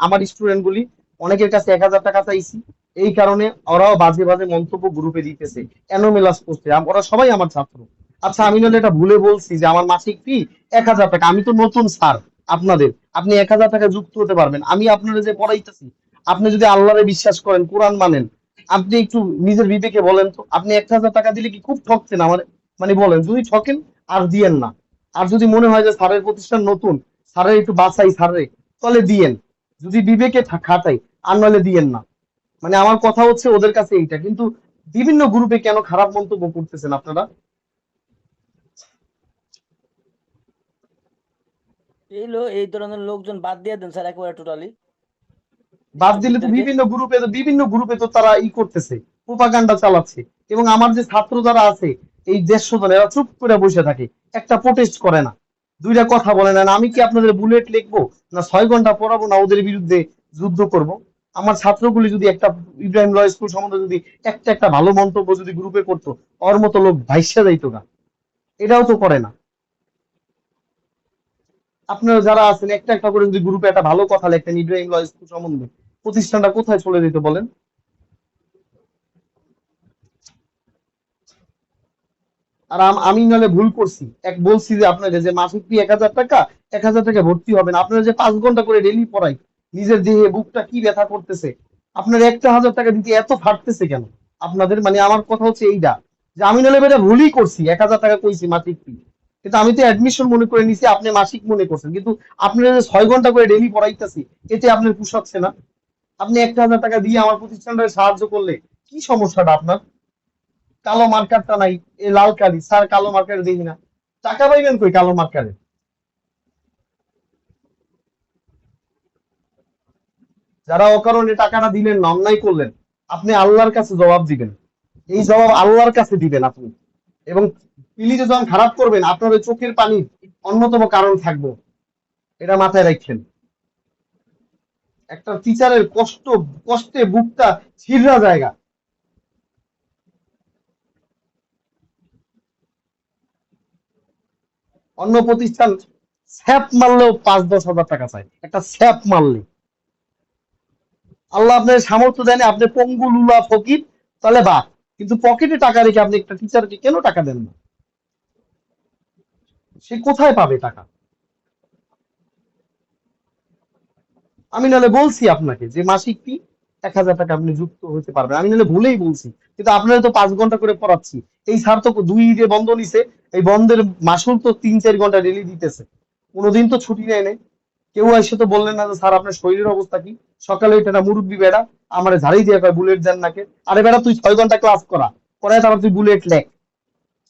আমার স্টুডেন্ট গুলি অনেকের কাছে 1,000 টাকা চাইছি, এই কারণে ওরাও বাজে বাজে মন্তব্য গ্রুপে দিতেছে, অ্যানোমেলাস করছে, ওরা সবাই আমার ছাত্র। আচ্ছা আমি নাহলে এটা ভুলে বলছি যে আমার মাসিক ফি 1,000 টাকা, আমি তো নতুন স্যার আপনাদের, আপনি 1,000 টাকা যুক্ত হতে পারবেন, আমি আপনারা যে পড়াইতেছি, আপনি যদি আল্লাহরে বিশ্বাস করেন, কোরআন মানেন, আপনি একটু নিজের বিবেকে বলেন তো, আপনি 1,000 টাকা দিলে কি খুব ঠকছেন আমার? মানে বলেন, যদি ঠকেন আর দিয়েন না। আর যদি মনে হয় যে স্যারের প্রতিষ্ঠান নতুন, স্যারের একটু বাঁচাই স্যারে, তাহলে দিয়েন, যদি বিবেকে খাটাই, আর নাহলে দিয়েন না। মানে আমার কথা হচ্ছে ওদের কাছে এইটা, কিন্তু বিভিন্ন গ্রুপে কেন খারাপ মন্তব্য করতেছেন আপনারা? এই ধরনের লোকজন বাদ দিয়ে দেন স্যার একেবারে টোটালি বাদ দিলে তো স্টুডেন্টদেরকে। বিভিন্ন গ্রুপে তো তারা করতেছে, প্রোপাগান্ডা চালাচ্ছে। এবং আমার যে ছাত্র যারা আছে, এই 150 জন, এরা চুপ করে বসে থাকে, একটা প্রোটেস্ট করে না, দুইটা কথা বলে না। আমি কি আপনাদের বুলেট লিখবো, না 6 ঘন্টা পড়াবো, না ওদের বিরুদ্ধে যুদ্ধ করব? আমার ছাত্রগুলি যদি একটা ইব্রাহিম ল স্কুল সম্বন্ধে যদি একটা ভালো মন্তব্য যদি গ্রুপে করতো, ওর মতো লোক ভাইসা যাইতো না। এটাও তো করে না। আপনারা যারা আছেন একটা করে যদি গ্রুপে একটা ভালো কথা লেখতেন ইব্রাহিম ল স্কুল সম্বন্ধে, প্রতিষ্ঠানটা কোথায় চলে যেত বলেন? আর আমি নাহলে ভুল করছি, বলছি যে আপনাকে যে মাসিক ফি 1,000 টাকা, 1,000 টাকা ভর্তি হবেন। আপনারা যে 5 ঘন্টা করে ডেলি পড়াই, নিজের দেহে বুকটা কি ব্যথা করতেছে, আপনার 1,000 টাকা দিতে এত ফাটতেছে কেন আপনাদের? মানে আমার কথা হচ্ছে এইটা, যে আমি নাহলে এটা ভুলই করছি, 1,000 টাকা কইছি মাসিক ফি, কিন্তু আমি তো অ্যাডমিশন মনে করে নিছি, আপনি মাসিক মনে করছেন। কিন্তু আপনারা যে 6 ঘন্টা করে ডেলি পড়াইতেছি, এতে আপনার পুষাচ্ছে না? আপনি 1,000 টাকা দিয়ে আমার প্রতিষ্ঠানটাকে সাহায্য করলে কি সমস্যাটা আপনার? কালো মার্কারটা নাই, এ লাল কালি স্যার, কালো মার্কার দেখি না, টাকা পাইবেন কই কালো মার্কারে? যারা অকারণে টাকাটা দিলেন না, অন্যায় করলেন, আপনি আল্লাহর কাছে জবাব দিবেন। এই জবাব আল্লাহর কাছে দিবেন আপনি। এবং পিলিতে যখন খারাপ করবেন, আপনার ওই চোখের পানির অন্যতম কারণ থাকবো, এটা মাথায় রাখছেন। একটা টিচারের কষ্টে বুকটা ছিঁড়া জায়গা। অন্য প্রতিষ্ঠান স্যাপ মারলেও 5-10 হাজার টাকা চাই, একটা স্যাপ মারলে। আল্লাহ আপনার সামর্থ্য দেন, আপনি পঙ্গু লুলা ফকির, তাহলে বাদ। কিন্তু পকেটে টাকা রেখে আপনি একটা টিচারকে কেন টাকা দেন না? সে কোথায় পাবে টাকা? আমি নাহলে বলছি আপনাকে যে মাসিক ফি 1,000 টাকা আপনি যুক্ত হতে পারবেন, আমি নাহলে ভুলেই বলছি। কিন্তু আপনারা তো 5 ঘন্টা করে পড়াচ্ছি। এই স্যার তো 2 ঈদে বন্ধ নিছে, এই বন্ধের মাসুল তো 3-4 ঘন্টা ডেলি দিতেছে, কোনোদিন তো ছুটি নেয় নাই। কেউ এসে তো বললেন না যে স্যার আপনার শরীরের অবস্থা কি? সকালে এটা না মুরব্বী বেড়া আমার ঝাড়ি দিয়ে কয় বুলেট দেন নাকে। আরে বেড়া, তুই 6 ঘন্টা ক্লাস করা, করায় তারপর তুই বুলেট লেখ।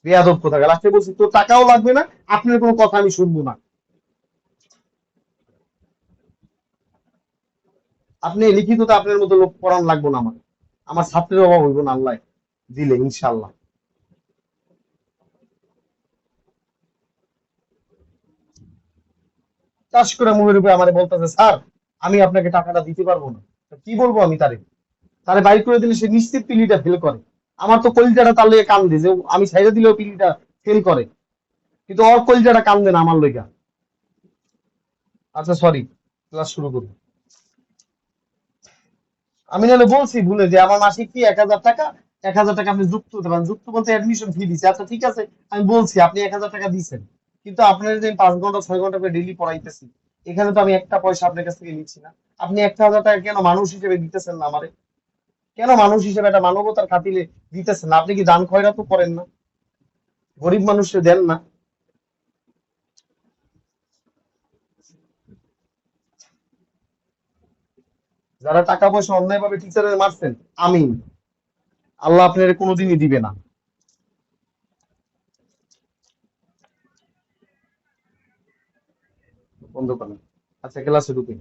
বেয়াদব কোথাকার। লাস্টে বলছি তোর টাকাও লাগবে না, আপনার কোনো কথা আমি শুনবো না। আপনি লিখিত তো আপনার মতো লোক পড়ান লাগবো না আমার। আমার ছাত্রের অভাব হইব না আল্লাহ দিলে, ইনশাল্লাহ। চাষ করে মুখের উপরে আমারে বলতেছে স্যার আমি আপনাকে টাকাটা দিতে পারবো না। তো কি বলবো আমি তারে? তারে বাইর করে দিলে সে নিশ্চিত পিলিটা ফেল করে। আমার তো কলিজাটা তার লইয়া কান্দে, যে আমি ছাইড়া দিলেও পিলিটা ফেল করে, কিন্তু ওর কলিজাটা কান্দে না আমার লইগা। আচ্ছা সরি, ক্লাস শুরু করি। আমি নাহলে বলছি ভুলে যে আমার মাসিক কি 1,000 টাকা, 1,000 টাকা আপনি যুক্ত হতে পারেন। যুক্ত বলতে অ্যাডমিশন ফি দিচ্ছে, আচ্ছা ঠিক আছে, আমি বলছি আপনি 1,000 টাকা দিচ্ছেন। কিন্তু আপনার যে 5 ঘন্টা 6 ঘন্টা করে ডেলি পড়াইতেছি, এখানে তো আমি একটা পয়সা আপনার কাছ থেকে নিচ্ছি না। আপনি 1,000 টাকা কেন মানুষ হিসেবে দিতেছেন না আমারে? কেন মানুষ হিসেবে একটা মানবতার খাতিরে দিতেছেন না? আপনি কি দান খয়রাত তো করেন না? গরিব মানুষকে দেন না? যারা টাকা পয়সা অন্যায়ভাবে টিচারের মারছেন, আমিন, আল্লাহ আপনার কোনোদিনই দিবে না। বন্ধ করেন। আচ্ছা ক্লাসে ঢুকে।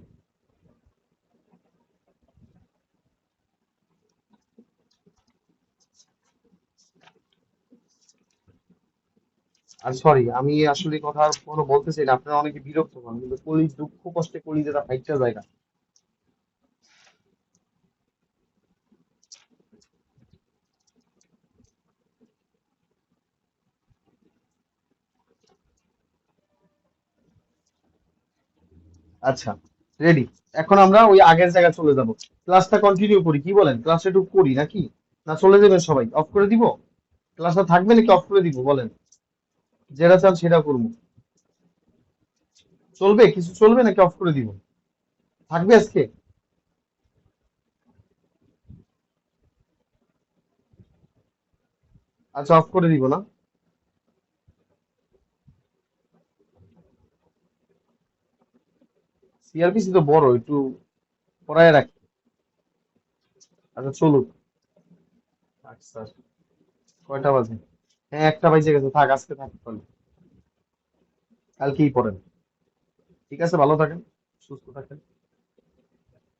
আর সরি, আমি আসলে কথা আর কোনো বলতে চাই না, আপনারা অনেকে বিরক্ত হন, কিন্তু কলি দুঃখ কষ্টে কলি যেটা ফাইটটা জায়গা। আচ্ছা রেডি, এখন আমরা ওই আগের জায়গায় চলে যাব। ক্লাসটা কন্টিনিউ করি, কি বলেন? ক্লাসটা একটু করি নাকি, না চলে যাবেন সবাই? অফ করে দিব? ক্লাসটা থাকবে নাকি অফ করে দিব বলেন? যেটা চান সেটা করবো। চলবে কিছু, চলবে নাকি অফ করে দিব? থাকবে আজকে? আচ্ছা অফ করে দিব না? সিআরপিসি তো বড়, একটু পড়ায় রাখি। আচ্ছা চলুক। থাক স্যার, কয়টা বাজে? হ্যাঁ, একটা বাজে গেছে, থাক আজকে থাক তাহলে, কালকেই পড়েন। ঠিক আছে, ভালো থাকেন, সুস্থ থাকেন।